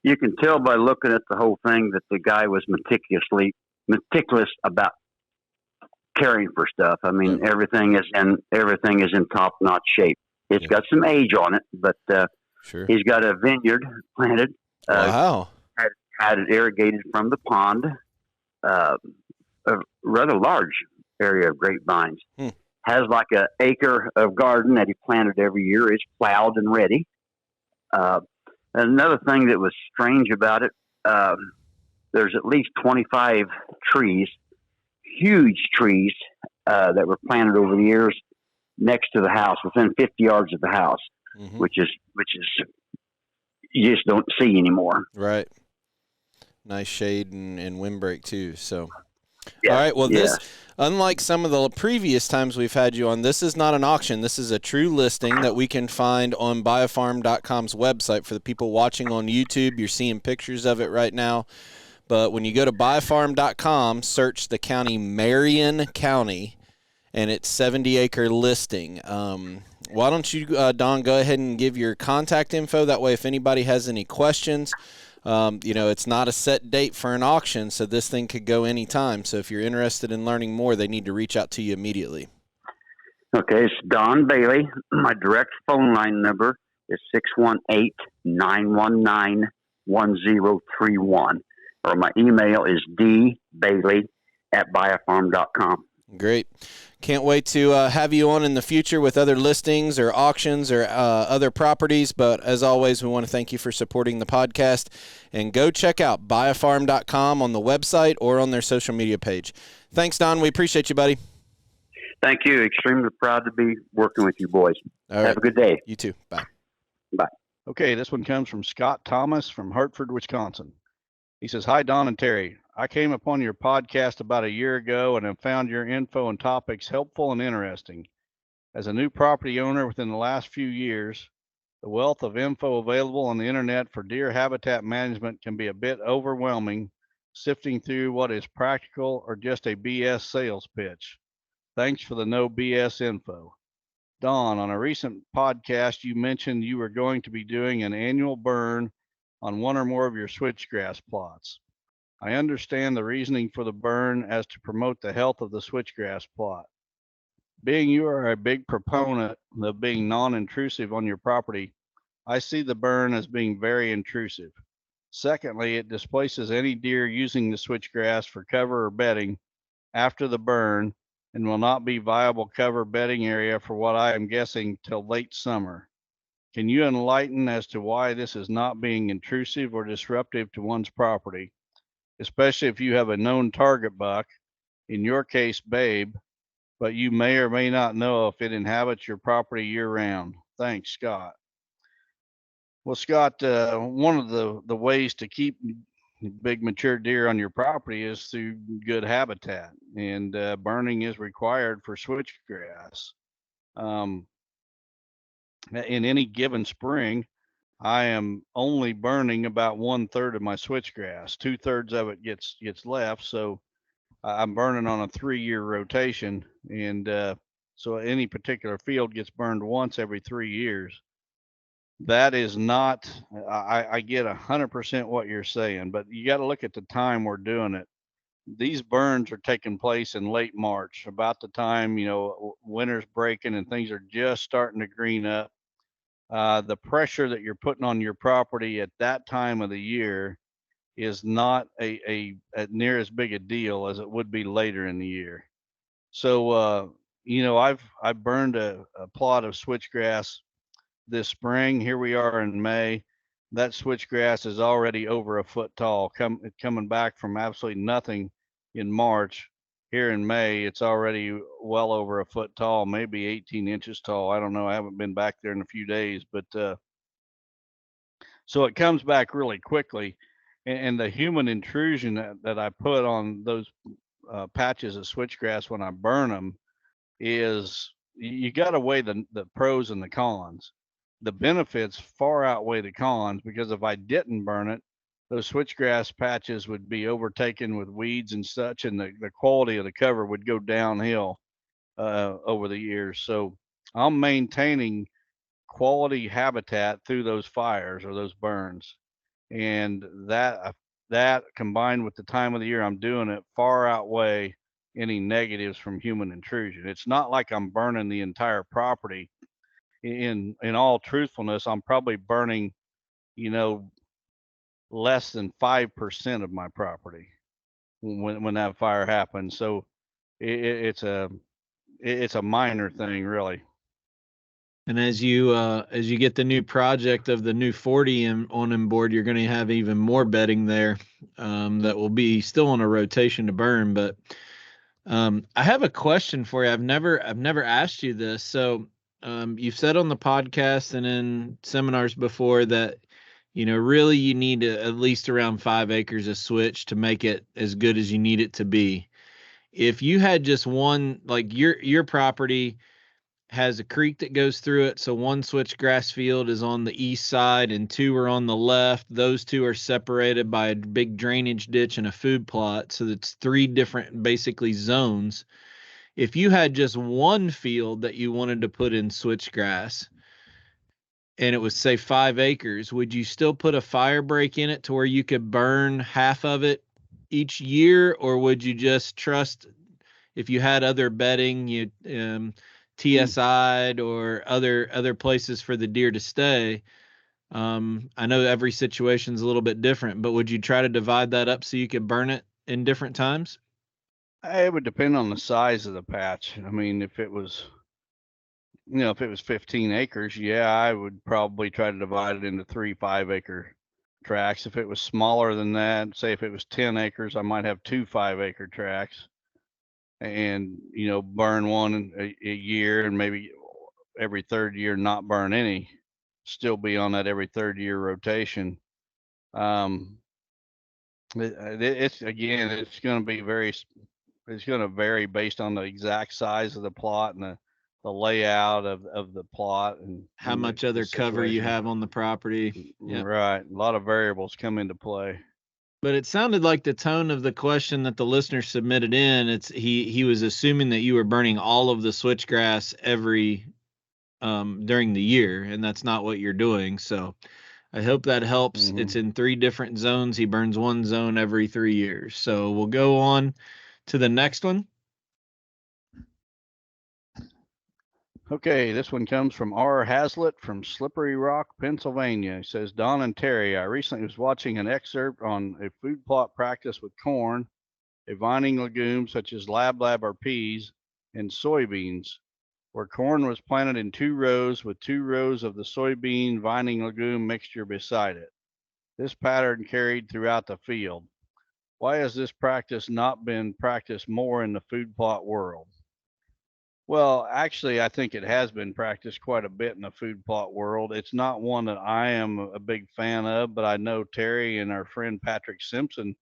you can tell by looking at the whole thing that the guy was meticulous about caring for stuff. I mean, Yeah. everything is in top notch shape. It's Yeah. got some age on it, but Sure. he's got a vineyard planted. Wow. Had it irrigated from the pond. Uh, a rather large area of grapevines. Hmm. Has like an acre of garden that he planted every year. Is plowed and ready. Uh, Another thing that was strange about it, there's at least 25 trees, huge trees, that were planted over the years next to the house, within 50 yards of the house, Hmm. which is you just don't see anymore. Right. Nice shade and windbreak too. So, Yeah, all right. Well, yeah. this, unlike some of the previous times we've had you on, this is not an auction. This is a true listing that we can find on biofarm.com's website. For the people watching on YouTube, you're seeing pictures of it right now. But when you go to biofarm.com, search the county Marion County, and it's 70-acre listing. Why don't you, Don, go ahead and give your contact info. That way, if anybody has any questions, it's not a set date for an auction, so this thing could go anytime. So if you're interested in learning more, they need to reach out to you immediately. Okay, it's Don Bailey. My direct phone line number is 618-919-1031. Or my email is dbailey@biofarm.com. Great. Can't wait to have you on in the future with other listings or auctions or other properties. But as always, we want to thank you for supporting the podcast. And go check out biofarm.com on the website or on their social media page. Thanks, Don. We appreciate you, buddy. Thank you. Extremely proud to be working with you boys. All right. Have a good day. You too. Bye. Bye. Okay, this one comes from Scott Thomas from Hartford, Wisconsin. He says, "Hi, Don and Terry. I came upon your podcast about a year ago and have found your info and topics helpful and interesting. As a new property owner within the last few years, the wealth of info available on the internet for deer habitat management can be a bit overwhelming, sifting through what is practical or just a BS sales pitch. Thanks for the no BS info. Don, on a recent podcast, you mentioned you were going to be doing an annual burn on one or more of your switchgrass plots. I understand the reasoning for the burn as to promote the health of the switchgrass plot. Being you are a big proponent of being non-intrusive on your property, I see the burn as being very intrusive. Secondly, it displaces any deer using the switchgrass for cover or bedding after the burn and will not be viable cover bedding area for what I am guessing till late summer. Can you enlighten as to why this is not being intrusive or disruptive to one's property, especially if you have a known target buck, in your case, Babe, but you may or may not know if it inhabits your property year round? Thanks, Scott." Well, Scott, one of the ways to keep big mature deer on your property is through good habitat, and burning is required for switchgrass. In any given spring, I am only burning about 1/3 of my switchgrass. 2/3 of it gets left, so I'm burning on a 3-year rotation, and so any particular field gets burned once every 3 years. That is not. I get 100% what you're saying, but you got to look at the time we're doing it. These burns are taking place in late March, about the time winter's breaking and things are just starting to green up. The pressure that you're putting on your property at that time of the year is not a near as big a deal as it would be later in the year. So I've burned a plot of switchgrass this spring. Here we are in May. That switchgrass is already over a foot tall. Coming back from absolutely nothing in March, here in May, it's already well over a foot tall, maybe 18 inches tall. I don't know. I haven't been back there in a few days, but so it comes back really quickly. And the human intrusion that I put on those patches of switchgrass when I burn them is, you got to weigh the pros and the cons. The benefits far outweigh the cons, because if I didn't burn it, those switchgrass patches would be overtaken with weeds and such, and the quality of the cover would go downhill over the years. So I'm maintaining quality habitat through those fires or those burns, and that combined with the time of the year I'm doing it far outweigh any negatives from human intrusion. It's not like I'm burning the entire property. In all truthfulness, I'm probably burning, you know, less than 5% of my property when that fire happens. So it's a minor thing, really. And as you get the new project of the new 40 on board, you're going to have even more bedding there that will be still on a rotation to burn. But I have a question for you. I've never asked you this. So you've said on the podcast and in seminars before that really you need at least around 5 acres of switch to make it as good as you need it to be. If you had just one, like your property has a creek that goes through it. So one switchgrass field is on the east side and two are on the left. Those two are separated by a big drainage ditch and a food plot. So it's 3 different basically zones. If you had just one field that you wanted to put in switchgrass and it was say 5 acres, would you still put a fire break in it to where you could burn half of it each year? Or would you just trust if you had other bedding, you TSI'd or other places for the deer to stay? I know every situation's a little bit different, but would you try to divide that up so you could burn it in different times? It would depend on the size of the patch. I mean, if it was 15 acres, yeah, I would probably try to divide it into 3 5-acre tracts. If it was smaller than that, say if it was 10 acres, I might have 2 5-acre tracts and, burn one a year and maybe every third year not burn any, still be on that every third year rotation. It's again, it's going to be it's going to vary based on the exact size of the plot and the layout of the plot and How and much the other cover you situation. have on the property? Yep. Right. A lot of variables come into play. But it sounded like the tone of the question that the listener submitted in, he was assuming that you were burning all of the switchgrass every during the year, and that's not what you're doing. So I hope that helps. Mhm. It's in 3 different zones. He burns one zone every 3 years. So we'll go on to the next one. Okay, this one comes from R. Hazlitt from Slippery Rock, Pennsylvania. He says, Don and Terry, I recently was watching an excerpt on a food plot practice with corn, a vining legume such as lab or peas, and soybeans, where corn was planted in 2 rows with 2 rows of the soybean vining legume mixture beside it. This pattern carried throughout the field. Why has this practice not been practiced more in the food plot world? Well, actually, I think it has been practiced quite a bit in the food plot world. It's not one that I am a big fan of, but I know Terry and our friend Patrick Simpson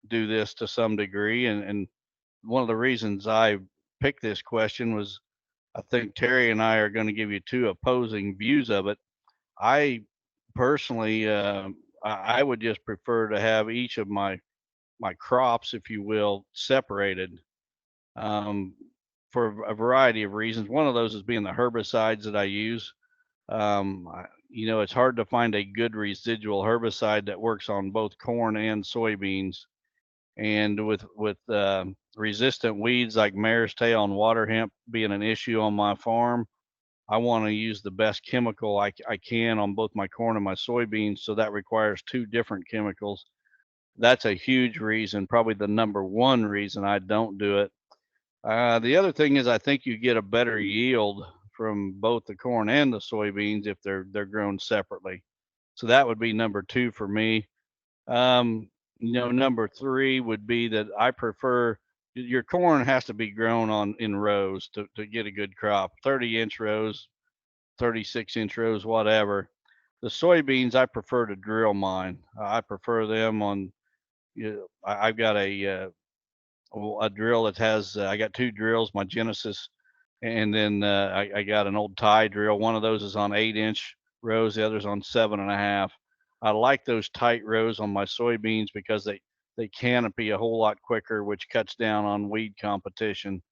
do this to some degree. And one of the reasons I picked this question was I think Terry and I are going to give you 2 opposing views of it. I personally, I would just prefer to have each of my crops, if you will, separated. Um, for a variety of reasons. One of those is being the herbicides that I use. It's hard to find a good residual herbicide that works on both corn and soybeans. And with resistant weeds like mare's tail and water hemp being an issue on my farm, I want to use the best chemical I can on both my corn and my soybeans. So that requires 2 different chemicals. That's a huge reason, probably the number 1 reason I don't do it. The other thing is I think you get a better yield from both the corn and the soybeans if they're grown separately. So that would be number 2 for me. Number 3 would be that I prefer your corn has to be grown in rows to get a good crop, 30-inch rows, 36-inch rows, whatever. The soybeans I prefer to drill mine. I prefer them on. I've got a drill that has I got 2 drills, my Genesis, and then I got an old tie drill. One of those is on 8-inch rows, the other's on 7.5. I like those tight rows on my soybeans because they canopy a whole lot quicker, which cuts down on weed competition.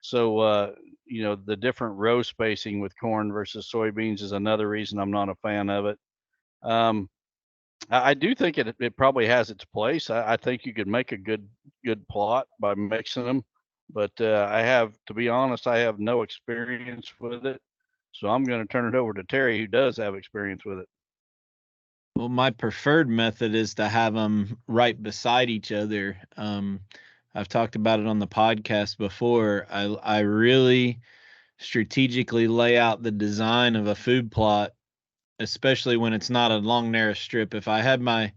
So the different row spacing with corn versus soybeans is another reason I'm not a fan of it. Um, I do think it probably has its place. I think you could make a good plot by mixing them. But to be honest, I have no experience with it. So I'm going to turn it over to Terry, who does have experience with it. Well, my preferred method is to have them right beside each other. I've talked about it on the podcast before. I really strategically lay out the design of a food plot, especially when it's not a long narrow strip. If I had my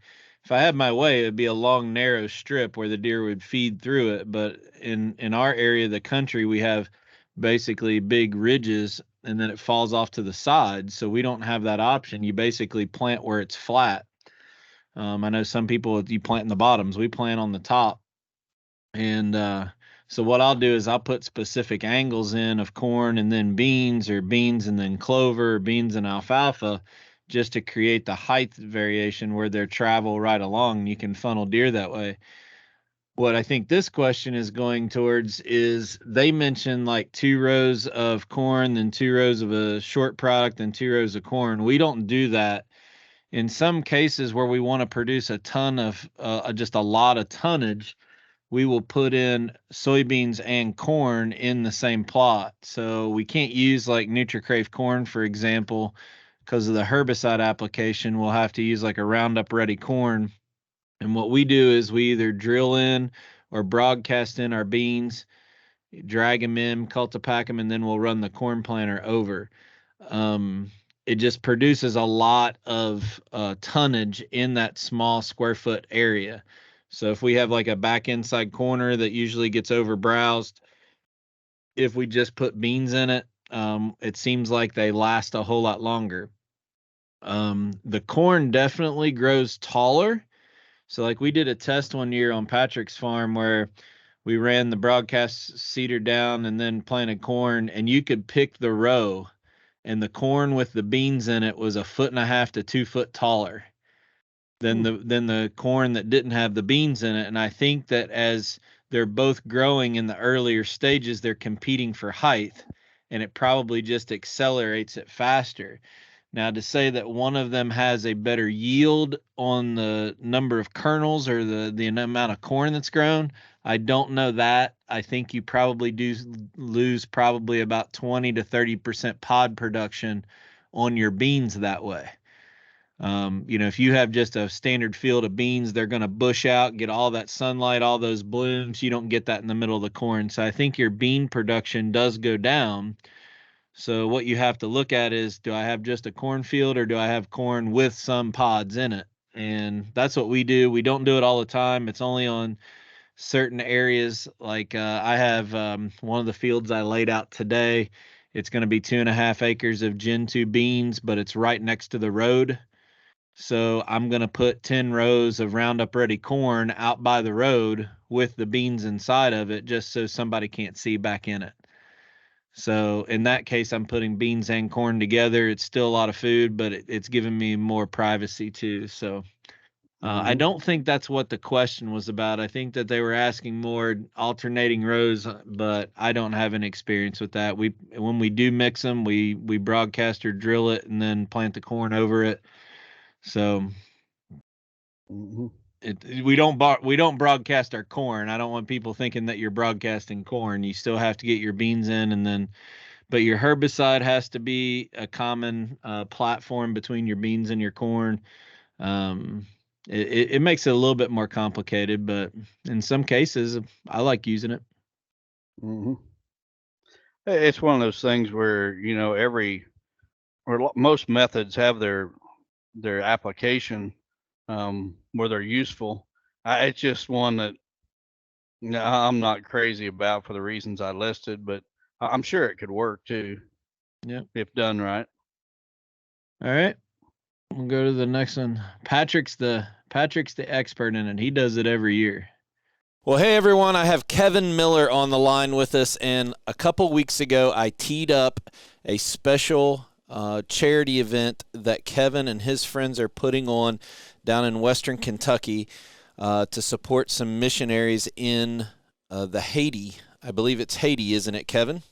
way, it'd be a long narrow strip where the deer would feed through it. But in our area of the country, we have basically big ridges and then it falls off to the side. So we don't have that option. You basically plant where it's flat. I know some people you plant in the bottoms. We plant on the top. And so what I'll do is I'll put specific angles in of corn and then beans, or beans and then clover, or beans and alfalfa, just to create the height variation where they travel right along. You can funnel deer that way. What I think this question is going towards is they mentioned like 2 rows of corn, then 2 rows of a short product, and 2 rows of corn. We don't do that. In some cases where we want to produce a ton of just a lot of tonnage, we will put in soybeans and corn in the same plot. So we can't use like NutriCrave corn, for example, because of the herbicide application. We'll have to use like a Roundup Ready corn. And what we do is we either drill in or broadcast in our beans, drag them in, cultipack them, and then we'll run the corn planter over. It just produces a lot of tonnage in that small square foot area. So if we have like a back inside corner that usually gets over browsed, if we just put beans in it, it seems like they last a whole lot longer. The corn definitely grows taller. So like we did a test one year on Patrick's farm where we ran the broadcast cedar down and then planted corn, and you could pick the row, and the corn with the beans in it was 1.5 to 2 foot taller than the corn that didn't have the beans in it. And I think that as they're both growing in the earlier stages, they're competing for height, and it probably just accelerates it faster. Now, to say that one of them has a better yield on the number of kernels or the amount of corn that's grown, I don't know that. I think you probably do lose probably about 20 to 30% pod production on your beans that way. If you have just a standard field of beans, they're going to bush out, get all that sunlight, all those blooms. You don't get that in the middle of the corn. So I think your bean production does go down. So what you have to look at is, do I have just a cornfield or do I have corn with some pods in it? And that's what we do. We don't do it all the time. It's only on certain areas. Like I have one of the fields I laid out today. It's going to be 2.5 acres of Gen 2 beans, but it's right next to the road. So I'm going to put 10 rows of Roundup Ready corn out by the road with the beans inside of it, just so somebody can't see back in it. So in that case, I'm putting beans and corn together. It's still a lot of food, but it's giving me more privacy too. So I don't think that's what the question was about. I think that they were asking more alternating rows, but I don't have any experience with that. When we do mix them, we broadcast or drill it and then plant the corn over it. So we don't broadcast our corn. I don't want people thinking that you're broadcasting corn. You still have to get your beans in, but your herbicide has to be a common platform between your beans and your corn. It makes it a little bit more complicated, but in some cases, I like using it. It's one of those things where most methods have their application where they're useful. It's just one that I'm not crazy about for the reasons I listed, but I'm sure it could work too. Yeah, if done right. All right, we'll go to the next one. Patrick's the expert in it. He does it every year. Well, hey, everyone. I have Kevin Miller on the line with us, and a couple weeks ago I teed up a special charity event that Kevin and his friends are putting on down in western Kentucky to support some missionaries in the Haiti. I believe it's Haiti, isn't it, Kevin?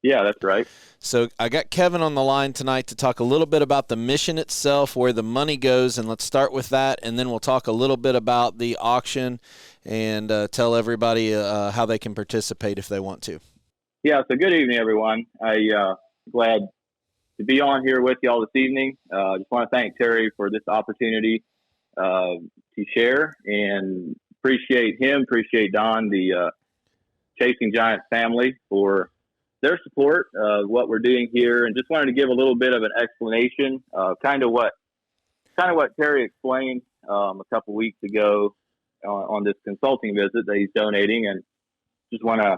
Yeah, that's right. So I got Kevin on the line tonight to talk a little bit about the mission itself, where the money goes, and let's start with that, and then we'll talk a little bit about the auction and tell everybody how they can participate if they want to. Yeah, so good evening, everyone. Glad to be on here with y'all this evening. Just want to thank Terry for this opportunity to share, and appreciate Don, the Chasing Giants family, for their support of what we're doing here, and just wanted to give a little bit of an explanation, kind of what Terry explained a couple weeks ago on this consulting visit that he's donating, and just want to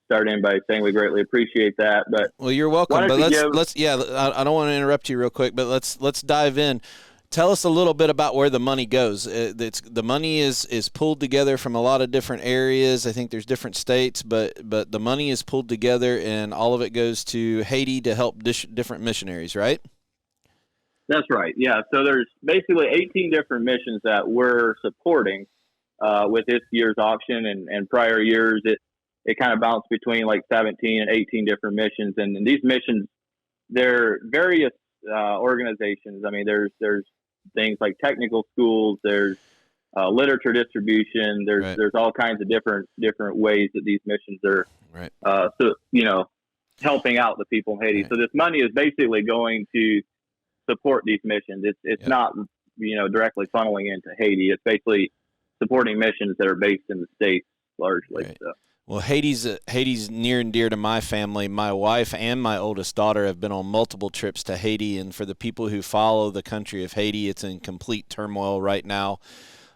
start in by saying we greatly appreciate that. But well, you're welcome. But let's I don't want to interrupt you real quick, but let's dive in. Tell us a little bit about where the money goes. The money is pulled together from a lot of different areas. I think there's different states, but the money is pulled together, and all of it goes to Haiti to help different missionaries, right? That's right. Yeah. So there's basically 18 different missions that we're supporting with this year's auction, and prior years it kind of bounced between like 17 and 18 different missions, and these missions, they're various organizations. I mean, there's things like technical schools, there's literature distribution, there's all kinds of different ways that these missions are helping out the people in Haiti. Right. So this money is basically going to support these missions. It's not directly funneling into Haiti. It's basically supporting missions that are based in the States largely. Right. So. Well, Haiti's near and dear to my family. My wife and my oldest daughter have been on multiple trips to Haiti, and for the people who follow the country of Haiti, it's in complete turmoil right now.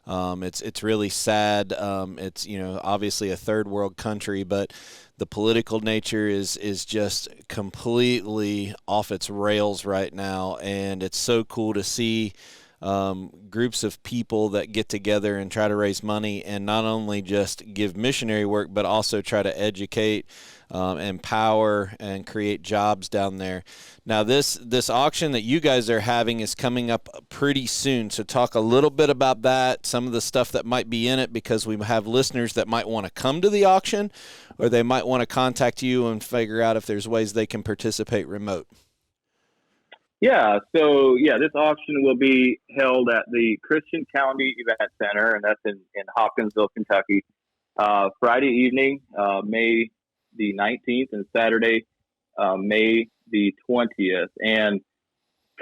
It's really sad. It's obviously a third world country, but the political nature is just completely off its rails right now, and it's so cool to see groups of people that get together and try to raise money and not only just give missionary work, but also try to educate, empower, and create jobs down there. Now, this auction that you guys are having is coming up pretty soon, so talk a little bit about that, some of the stuff that might be in it, because we have listeners that might want to come to the auction, or they might want to contact you and figure out if there's ways they can participate remote. Yeah, so this auction will be held at the Christian County Event Center, and that's in Hopkinsville, Kentucky, Friday evening, May the 19th, and Saturday, May the 20th. And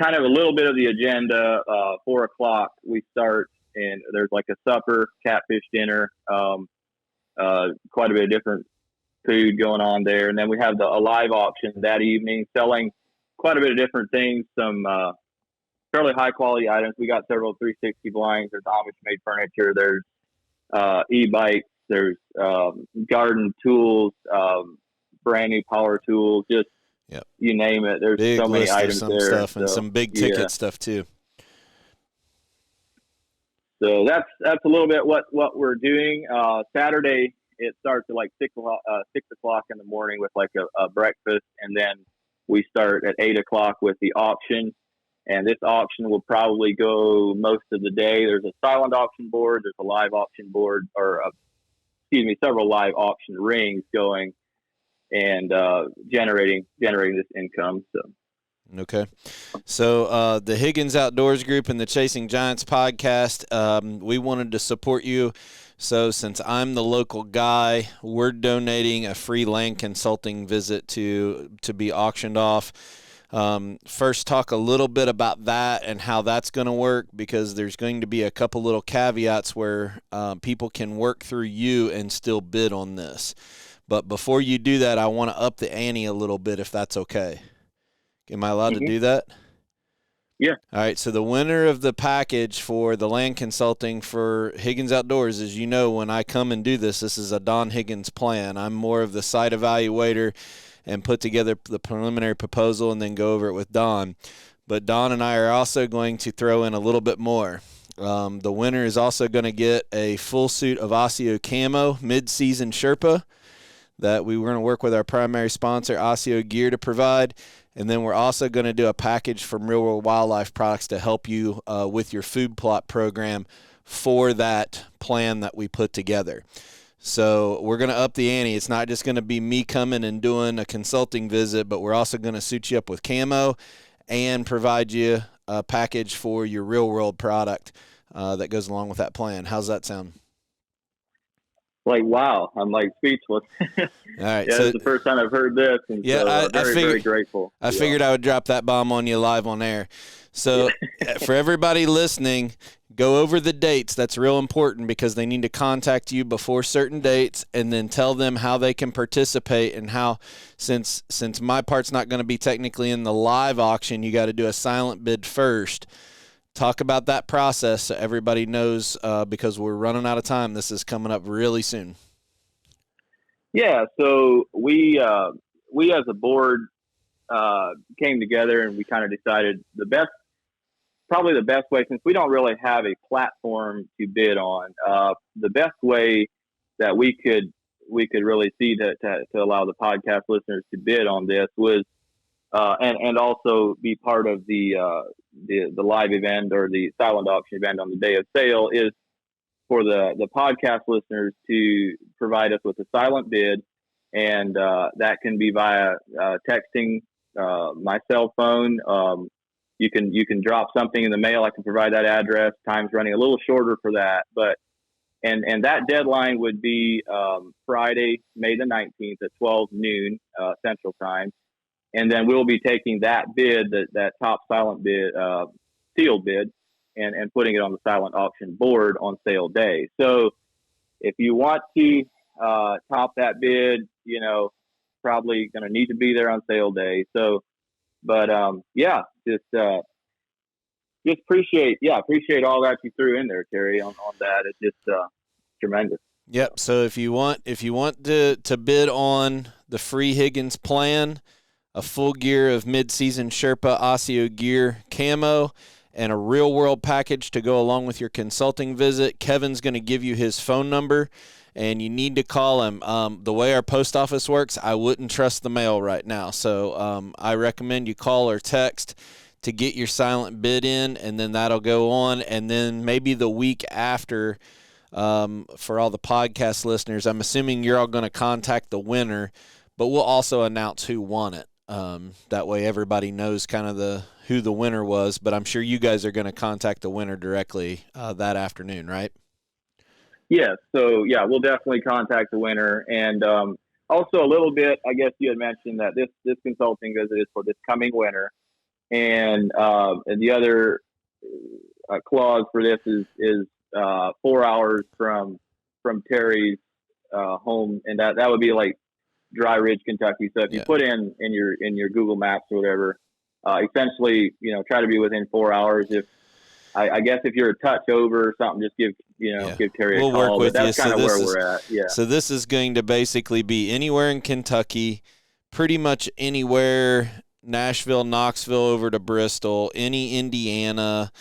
kind of a little bit of the agenda, 4 o'clock we start, and there's like a supper, catfish dinner, quite a bit of different food going on there. And then we have a live auction that evening, selling quite a bit of different things, some fairly high quality items. We got several 360 blinds, there's Amish made furniture, there's e-bikes, there's garden tools, brand new power tools, just you name it. There's big so many items some there. Stuff, and some big ticket stuff too. So that's a little bit what we're doing. Saturday it starts at like 6 o'clock in the morning with like a breakfast, and then we start at 8 o'clock with the auction, and this auction will probably go most of the day. There's a silent auction board, there's a live auction board, several live auction rings going and generating this income. Okay. So the Higgins Outdoors Group and the Chasing Giants podcast, we wanted to support you. So since I'm the local guy, we're donating a free land consulting visit to be auctioned off. First, talk a little bit about that and how that's going to work, because there's going to be a couple little caveats where people can work through you and still bid on this. But before you do that, I want to up the ante a little bit, if that's okay. Am I allowed to do that? Yeah. All right. So the winner of the package for the land consulting for Higgins Outdoors, as you know, when I come and do this is a Don Higgins plan. I'm more of the site evaluator and put together the preliminary proposal and then go over it with Don. But Don and I are also going to throw in a little bit more. The winner is also going to get a full suit of Osseo Camo mid-season Sherpa that we were going to work with our primary sponsor, Osseo Gear, to provide. And then we're also going to do a package from Real World Wildlife Products to help you with your food plot program for that plan that we put together. So we're going to up the ante. It's not just going to be me coming and doing a consulting visit, but we're also going to suit you up with camo and provide you a package for your real world product that goes along with that plan. How's that sound? Like, wow, I'm like speechless. All right. Yeah, So, it's the first time I've heard this, and yeah, so very grateful. I figured I would drop that bomb on you live on air. So for everybody listening, go over the dates. That's real important because they need to contact you before certain dates, and then tell them how they can participate and how, since my part's not going to be technically in the live auction, you got to do a silent bid first. Talk about that process so everybody knows, because we're running out of time. This is coming up really soon. Yeah, so we as a board came together and we kind of decided probably the best way, since we don't really have a platform to bid on, the best way that we could really see to allow the podcast listeners to bid on this was and also be part of the live event or the silent auction event on the day of sale, is for the podcast listeners to provide us with a silent bid, and that can be via texting my cell phone. You can drop something in the mail. I can provide that address. Time's running a little shorter for that, but and that deadline would be Friday, May the 19th at 12 noon Central Time. And then we'll be taking that bid, that top silent bid, sealed bid, and putting it on the silent auction board on sale day. So if you want to top that bid, probably going to need to be there on sale day. So, but just appreciate all that you threw in there, Terry, on that. It's just tremendous. Yep. So if you want to bid on the free Higgins plan, a full gear of mid-season Sherpa Osseo gear camo, and a real-world package to go along with your consulting visit, Kevin's going to give you his phone number, and you need to call him. The way our post office works, I wouldn't trust the mail right now. So I recommend you call or text to get your silent bid in, and then that'll go on. And then maybe the week after, for all the podcast listeners, I'm assuming you're all going to contact the winner, but we'll also announce who won it. That way everybody knows kind of who the winner was, but I'm sure you guys are going to contact the winner directly that afternoon, right? Yes. So yeah, we'll definitely contact the winner. And also a little bit, I guess you had mentioned that this consulting visit is for this coming winter. And the other clause for this is 4 hours from Terry's home. And that would be like Dry Ridge, Kentucky. So if you put in your Google Maps or whatever, essentially, try to be within 4 hours. If I guess if you're a touch over or something, just give Terry a call. We'll work with that's you. kind of where we're at. Yeah. So this is going to basically be anywhere in Kentucky, pretty much anywhere, Nashville, Knoxville over to Bristol, any Indiana,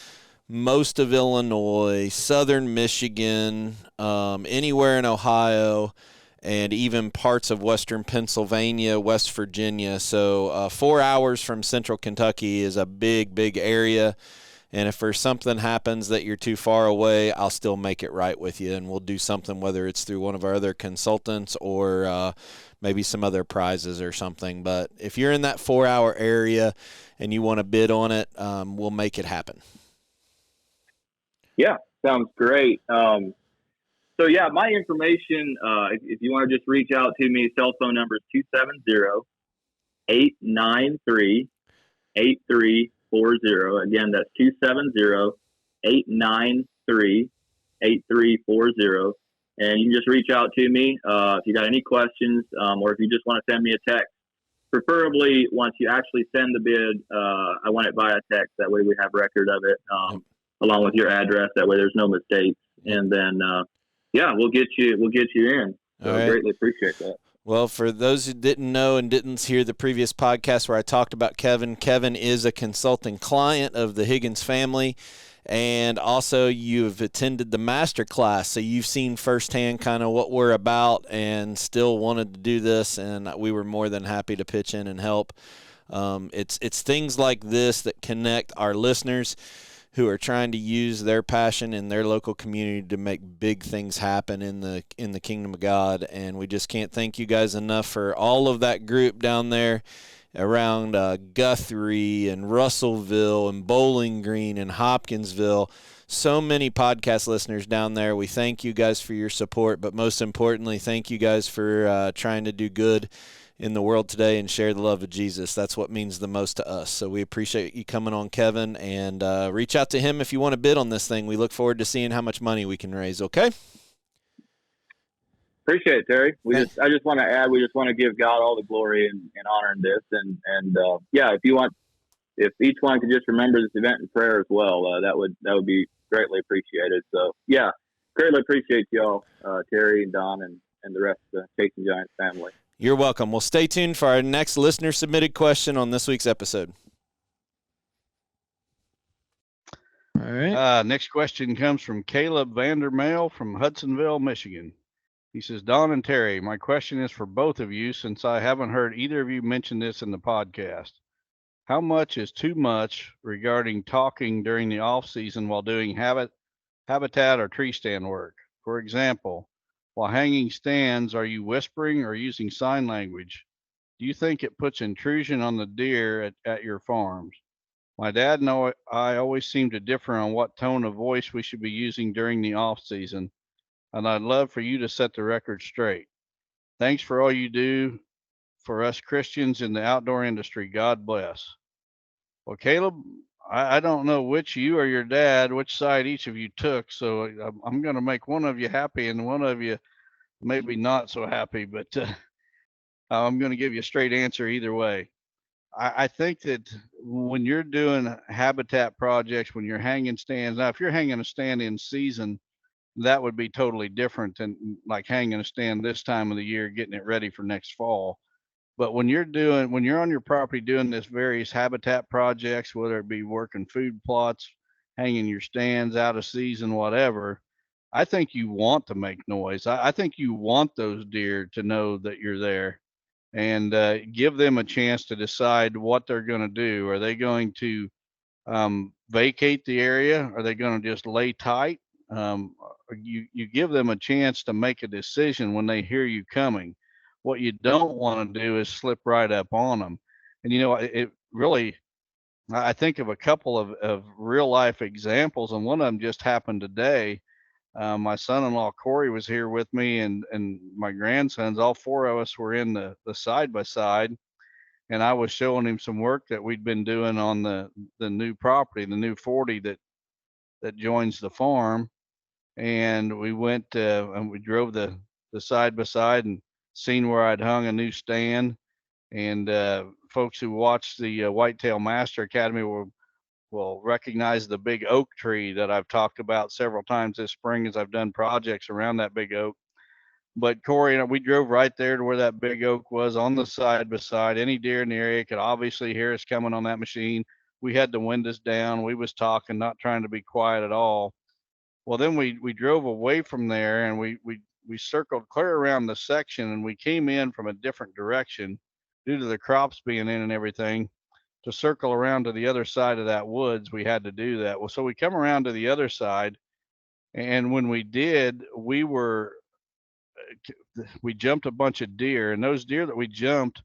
most of Illinois, southern Michigan, anywhere in Ohio, and even parts of western Pennsylvania, West Virginia. So 4 hours from central Kentucky is a big, big area. And if there's something happens that you're too far away, I'll still make it right with you, and we'll do something, whether it's through one of our other consultants or maybe some other prizes or something. But if you're in that 4 hour area and you want to bid on it, we'll make it happen. Yeah, sounds great. So yeah, my information, if you want to just reach out to me, cell phone number is 270-893-8340. Again, that's 270-893-8340. And you can just reach out to me if you got any questions, or if you just want to send me a text. Preferably, once you actually send the bid, I want it via text. That way we have record of it, along with your address. That way there's no mistakes. And then we'll get you in. So I greatly appreciate that. Well, for those who didn't know and didn't hear the previous podcast where I talked about Kevin is a consulting client of the Higgins family, and also you've attended the master class, so you've seen firsthand kind of what we're about and still wanted to do this, and we were more than happy to pitch in and help. It's things like this that connect our listeners who are trying to use their passion in their local community to make big things happen in the kingdom of God. And we just can't thank you guys enough for all of that group down there around Guthrie and Russellville and Bowling Green and Hopkinsville. So many podcast listeners down there. We thank you guys for your support, but most importantly, thank you guys for trying to do good in the world today and share the love of Jesus. That's what means the most to us. So we appreciate you coming on, Kevin, and reach out to him if you want to bid on this thing. We look forward to seeing how much money we can raise, okay? Appreciate it, Terry. I just want to add, we just want to give God all the glory and honor in this. And if each one could just remember this event in prayer as well, that would be greatly appreciated. So yeah, greatly appreciate y'all, Terry and Don and the rest of the Chasing Giants family. You're welcome. Well, stay tuned for our next listener-submitted question on this week's episode. All right. Next question comes from Caleb Vandermeer from Hudsonville, Michigan. He says, Don and Terry, my question is for both of you since I haven't heard either of you mention this in the podcast. How much is too much regarding talking during the off-season while doing habitat or tree stand work? For example, while hanging stands, are you whispering or using sign language? Do you think it puts intrusion on the deer at your farms? My dad and I always seem to differ on what tone of voice we should be using during the off season, and I'd love for you to set the record straight. Thanks for all you do for us Christians in the outdoor industry. God bless. Well, Caleb, I don't know which you or your dad, which side each of you took, so I'm going to make one of you happy and one of you maybe not so happy, but I'm going to give you a straight answer either way. I think that when you're doing habitat projects, when you're hanging stands, now if you're hanging a stand in season, that would be totally different than like hanging a stand this time of the year, getting it ready for next fall. But when you're on your property doing this various habitat projects, whether it be working food plots, hanging your stands out of season, whatever, I think you want to make noise. I think you want those deer to know that you're there, and give them a chance to decide what they're going to do. Are they going to vacate the area? Are they going to just lay tight? You give them a chance to make a decision when they hear you coming. What you don't want to do is slip right up on them. And it really, I think of a couple of real life examples, and one of them just happened today. My son-in-law Corey was here with me, and my grandsons. All four of us were in the side by side, and I was showing him some work that we'd been doing on the new property, the new 40 that joins the farm. And we went and we drove the side by side and seen where I'd hung a new stand. And folks who watch the Whitetail Master Academy will recognize the big oak tree that I've talked about several times this spring as I've done projects around that big oak. But Corey, we drove right there to where that big oak was on the side by side. Any deer in the area could obviously hear us coming on that machine. We had the windows down. We was talking, not trying to be quiet at all. Well, then we drove away from there, and we circled clear around the section, and we came in from a different direction due to the crops being in and everything. To circle around to the other side of that woods, we had to do that. Well, so we come around to the other side, and when we did, we jumped a bunch of deer, and those deer that we jumped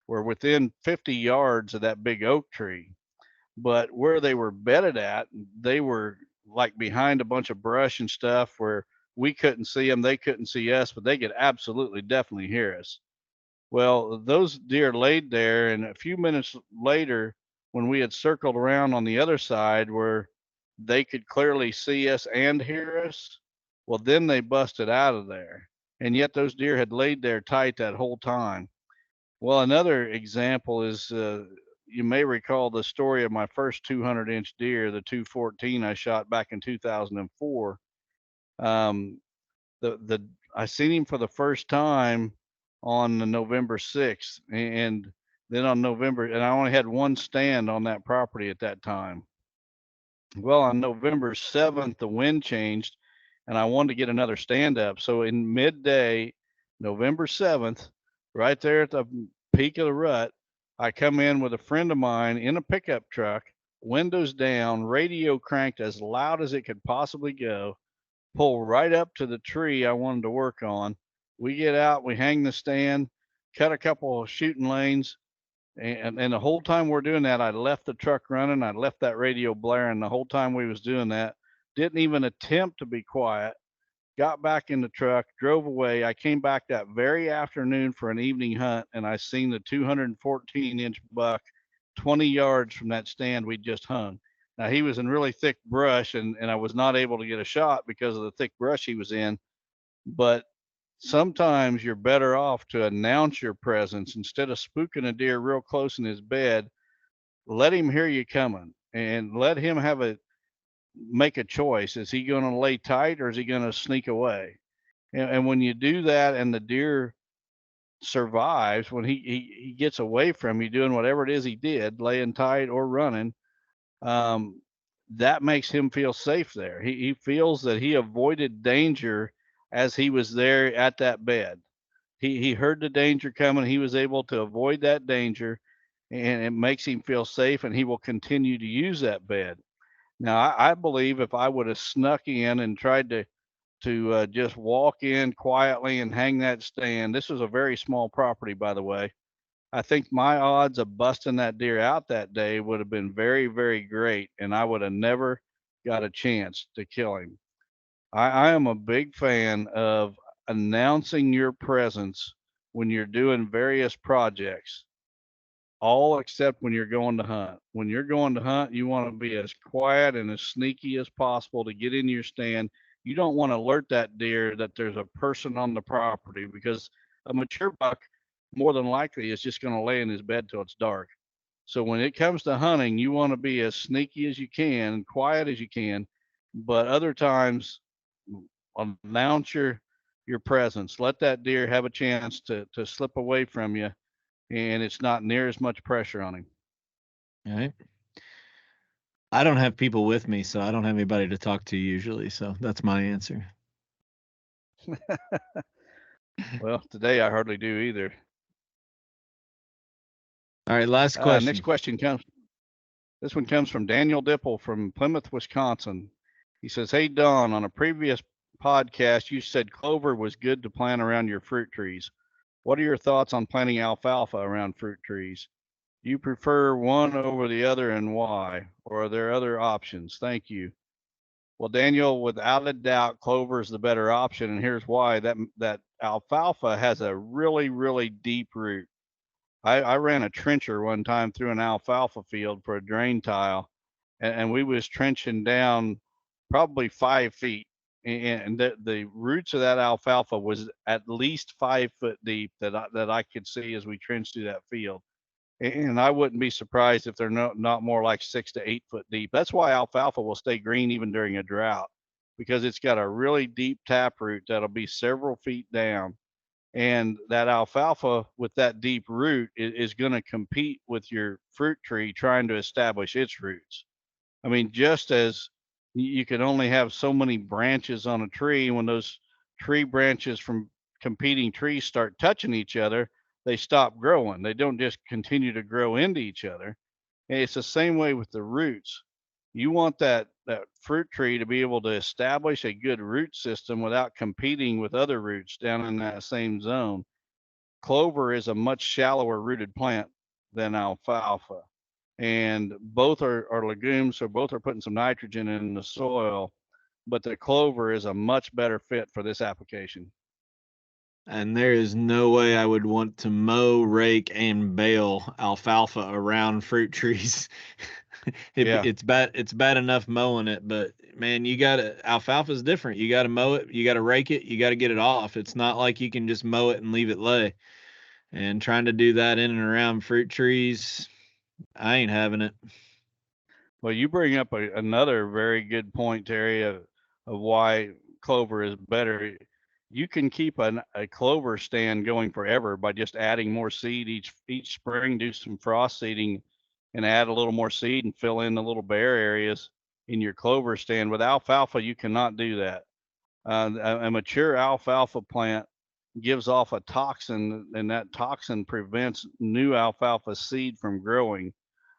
were within 50 yards of that big oak tree. But where they were bedded at, they were like behind a bunch of brush and stuff where we couldn't see them, they couldn't see us, but they could absolutely definitely hear us. Well, those deer laid there, and a few minutes later, when we had circled around on the other side where they could clearly see us and hear us, well, then they busted out of there. And yet those deer had laid there tight that whole time. Well, another example is you may recall the story of my first 200-inch deer, the 214 I shot back in 2004. I seen him for the first time on November 6th, and then on November, and I only had one stand on that property at that time. Well, on November 7th, the wind changed, and I wanted to get another stand up. So in midday, November 7th, right there at the peak of the rut, I come in with a friend of mine in a pickup truck, windows down, radio cranked as loud as it could possibly go, pull right up to the tree I wanted to work on. We get out, we hang the stand, cut a couple of shooting lanes, and the whole time we're doing that, I left the truck running. I left that radio blaring the whole time we was doing that. Didn't even attempt to be quiet. Got back in the truck, drove away. I came back that very afternoon for an evening hunt, and I seen the 214-inch buck 20 yards from that stand we just hung. Now he was in really thick brush, and I was not able to get a shot because of the thick brush he was in. But sometimes you're better off to announce your presence instead of spooking a deer real close in his bed. Let him hear you coming and let him make a choice. Is he going to lay tight or is he going to sneak away? And when you do that and the deer survives, when he gets away from you doing whatever it is he did, laying tight or running, um, that makes him feel safe there. He feels that he avoided danger as he was there at that bed. He heard the danger coming. He was able to avoid that danger, and it makes him feel safe, and he will continue to use that bed. Now, I believe if I would have snuck in and tried to just walk in quietly and hang that stand, this was a very small property, by the way. I think my odds of busting that deer out that day would have been very, very great, and I would have never got a chance to kill him. I am a big fan of announcing your presence when you're doing various projects, all except when you're going to hunt. When you're going to hunt, you want to be as quiet and as sneaky as possible to get in your stand. You don't want to alert that deer that there's a person on the property because a mature buck more than likely is just going to lay in his bed till it's dark. So when it comes to hunting, you want to be as sneaky as you can, quiet as you can, but other times announce your presence. Let that deer have a chance to slip away from you, and it's not near as much pressure on him. All right. I don't have people with me, so I don't have anybody to talk to usually. So that's my answer. Well, today I hardly do either. All right, last question. Next question comes. This one comes from Daniel Dipple from Plymouth, Wisconsin. He says, "Hey Don, on a previous podcast, you said clover was good to plant around your fruit trees. What are your thoughts on planting alfalfa around fruit trees? Do you prefer one over the other and why? Or are there other options? Thank you." Well, Daniel, without a doubt, clover is the better option, and here's why. That alfalfa has a really, really deep root. I ran a trencher one time through an alfalfa field for a drain tile, and we was trenching down probably 5 feet, and the roots of that alfalfa was at least 5 foot deep that I could see as we trenched through that field. And I wouldn't be surprised if they're not more like 6 to 8 foot deep. That's why alfalfa will stay green even during a drought, because it's got a really deep taproot that'll be several feet down. And that alfalfa with that deep root is going to compete with your fruit tree trying to establish its roots. I mean, just as you can only have so many branches on a tree, when those tree branches from competing trees start touching each other, they stop growing. They don't just continue to grow into each other. And it's the same way with the roots. You want that fruit tree to be able to establish a good root system without competing with other roots down in that same zone. Clover is a much shallower rooted plant than alfalfa, and both are legumes, so both are putting some nitrogen in the soil, but the clover is a much better fit for this application. And there is no way I would want to mow, rake, and bale alfalfa around fruit trees. Yeah. It's bad enough mowing it, but man, alfalfa is different. You gotta mow it, you gotta rake it, you gotta get it off. It's not like you can just mow it and leave it lay. And trying to do that in and around fruit trees, I ain't having it. Well, you bring up another very good point, Terry, of why clover is better. You can keep a clover stand going forever by just adding more seed each spring. Do some frost seeding, and add a little more seed and fill in the little bare areas in your clover stand. With alfalfa, you cannot do that. A mature alfalfa plant gives off a toxin, and that toxin prevents new alfalfa seed from growing.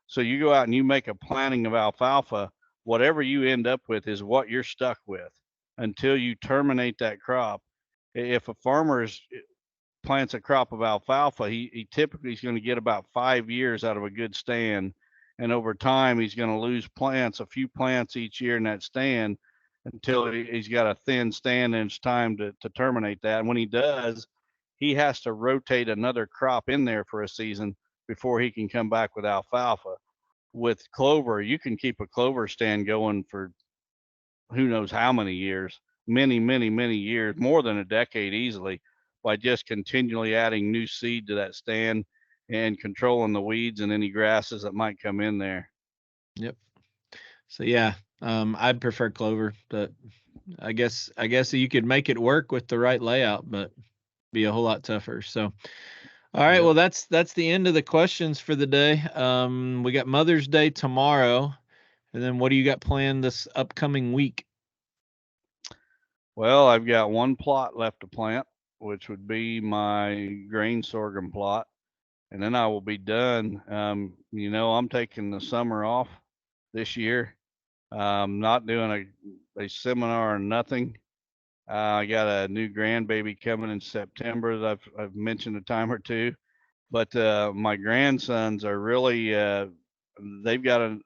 So you go out and you make a planting of alfalfa, whatever you end up with is what you're stuck with until you terminate that crop. If a farmer plants a crop of alfalfa, he typically is going to get about 5 years out of a good stand. And over time, he's going to lose plants, a few plants each year in that stand until he's got a thin stand and it's time to terminate that. And when he does, he has to rotate another crop in there for a season before he can come back with alfalfa. With clover, you can keep a clover stand going for who knows how many years, many, many, many years, more than a decade easily, by just continually adding new seed to that stand and controlling the weeds and any grasses that might come in there. Yep. So yeah, I'd prefer clover, but I guess you could make it work with the right layout, but be a whole lot tougher. So, all right, Yep. well that's the end of the questions for the day. We got Mother's Day tomorrow, and then what do you got planned this upcoming week? Well, I've got one plot left to plant, which would be my grain sorghum plot, and then I will be done. I'm taking the summer off this year. Not doing a seminar or nothing. I got a new grandbaby coming in September that I've mentioned a time or two, but my grandsons are really they've got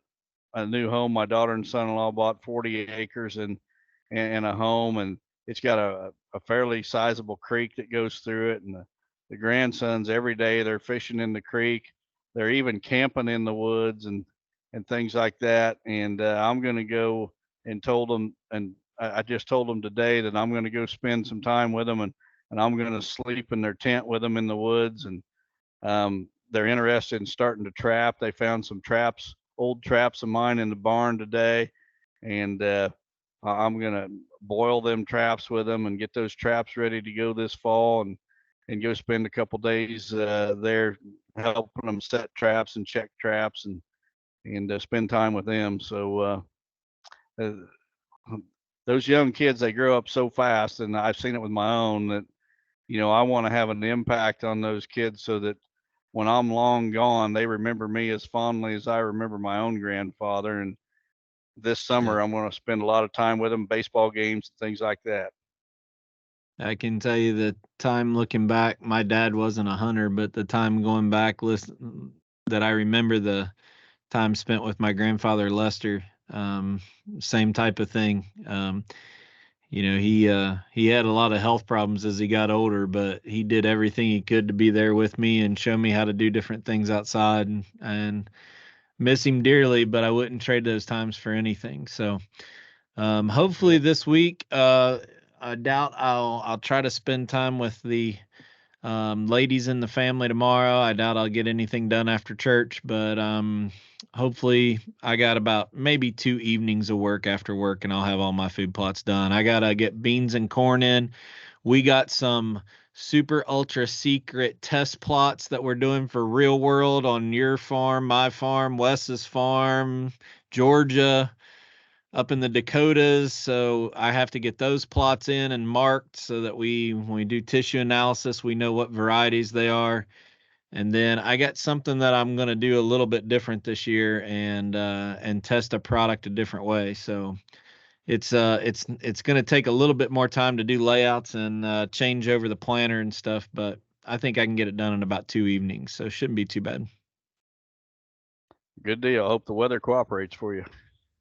a new home. My daughter and son-in-law bought 40 acres and a home, and it's got a fairly sizable creek that goes through it. And the grandsons every day they're fishing in the creek. They're even camping in the woods and things like that. And I'm going to go and told them, and I just told them today that I'm going to go spend some time with them, and I'm going to sleep in their tent with them in the woods. And they're interested in starting to trap. They found some traps, old traps of mine in the barn today, and I'm going to boil them traps with them and get those traps ready to go this fall, and go spend a couple days there helping them set traps and check traps and spend time with them. So those young kids, they grow up so fast, and I've seen it with my own that, I want to have an impact on those kids so that when I'm long gone, they remember me as fondly as I remember my own grandfather. And this summer, I'm going to spend a lot of time with them, baseball games, and things like that. I can tell you the time looking back, my dad wasn't a hunter, but the time going back, that I remember the time spent with my grandfather Lester, same type of thing. He had a lot of health problems as he got older, but he did everything he could to be there with me and show me how to do different things outside, and miss him dearly, but I wouldn't trade those times for anything. So hopefully this week, I doubt I'll try to spend time with the ladies in the family tomorrow. I doubt I'll get anything done after church, but hopefully I got about maybe 2 evenings of work after work, and I'll have all my food plots done. I got to get beans and corn in. We got some super ultra secret test plots that we're doing for real world on your farm, my farm, Wes's farm, Georgia, up in the Dakotas. So I have to get those plots in and marked so that when we do tissue analysis, we know what varieties they are. And then I got something that I'm going to do a little bit different this year and test a product a different way. So it's going to take a little bit more time to do layouts and change over the planner and stuff, but I think I can get it done in about 2 evenings. So it shouldn't be too bad. Good deal. I hope the weather cooperates for you.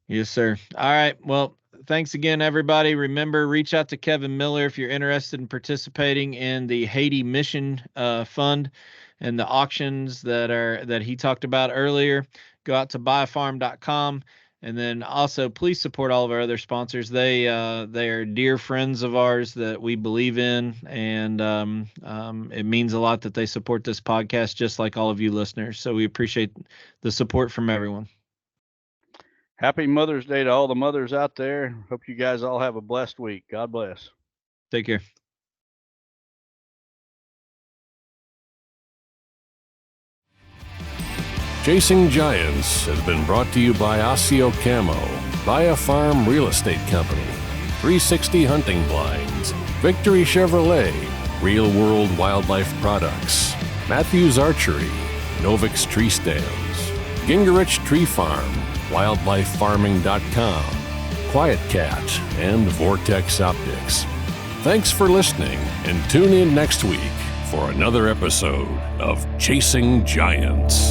Yes, sir. All right. Well, thanks again, everybody. Remember, reach out to Kevin Miller if you're interested in participating in the Haiti Mission Fund and the auctions that he talked about earlier. Go out to buyfarm.com, and then also please support all of our other sponsors. They are dear friends of ours that we believe in, and it means a lot that they support this podcast, just like all of you listeners. So we appreciate the support from everyone. Happy Mother's Day to all the mothers out there. Hope you guys all have a blessed week. God bless. Take care. Chasing Giants has been brought to you by Osseo Camo, Via Farm Real Estate Company, 360 Hunting Blinds, Victory Chevrolet, Real World Wildlife Products, Matthews Archery, Novix Tree Stands, Gingerich Tree Farm, WildlifeFarming.com, Quiet Cat, and Vortex Optics. Thanks for listening, and tune in next week for another episode of Chasing Giants.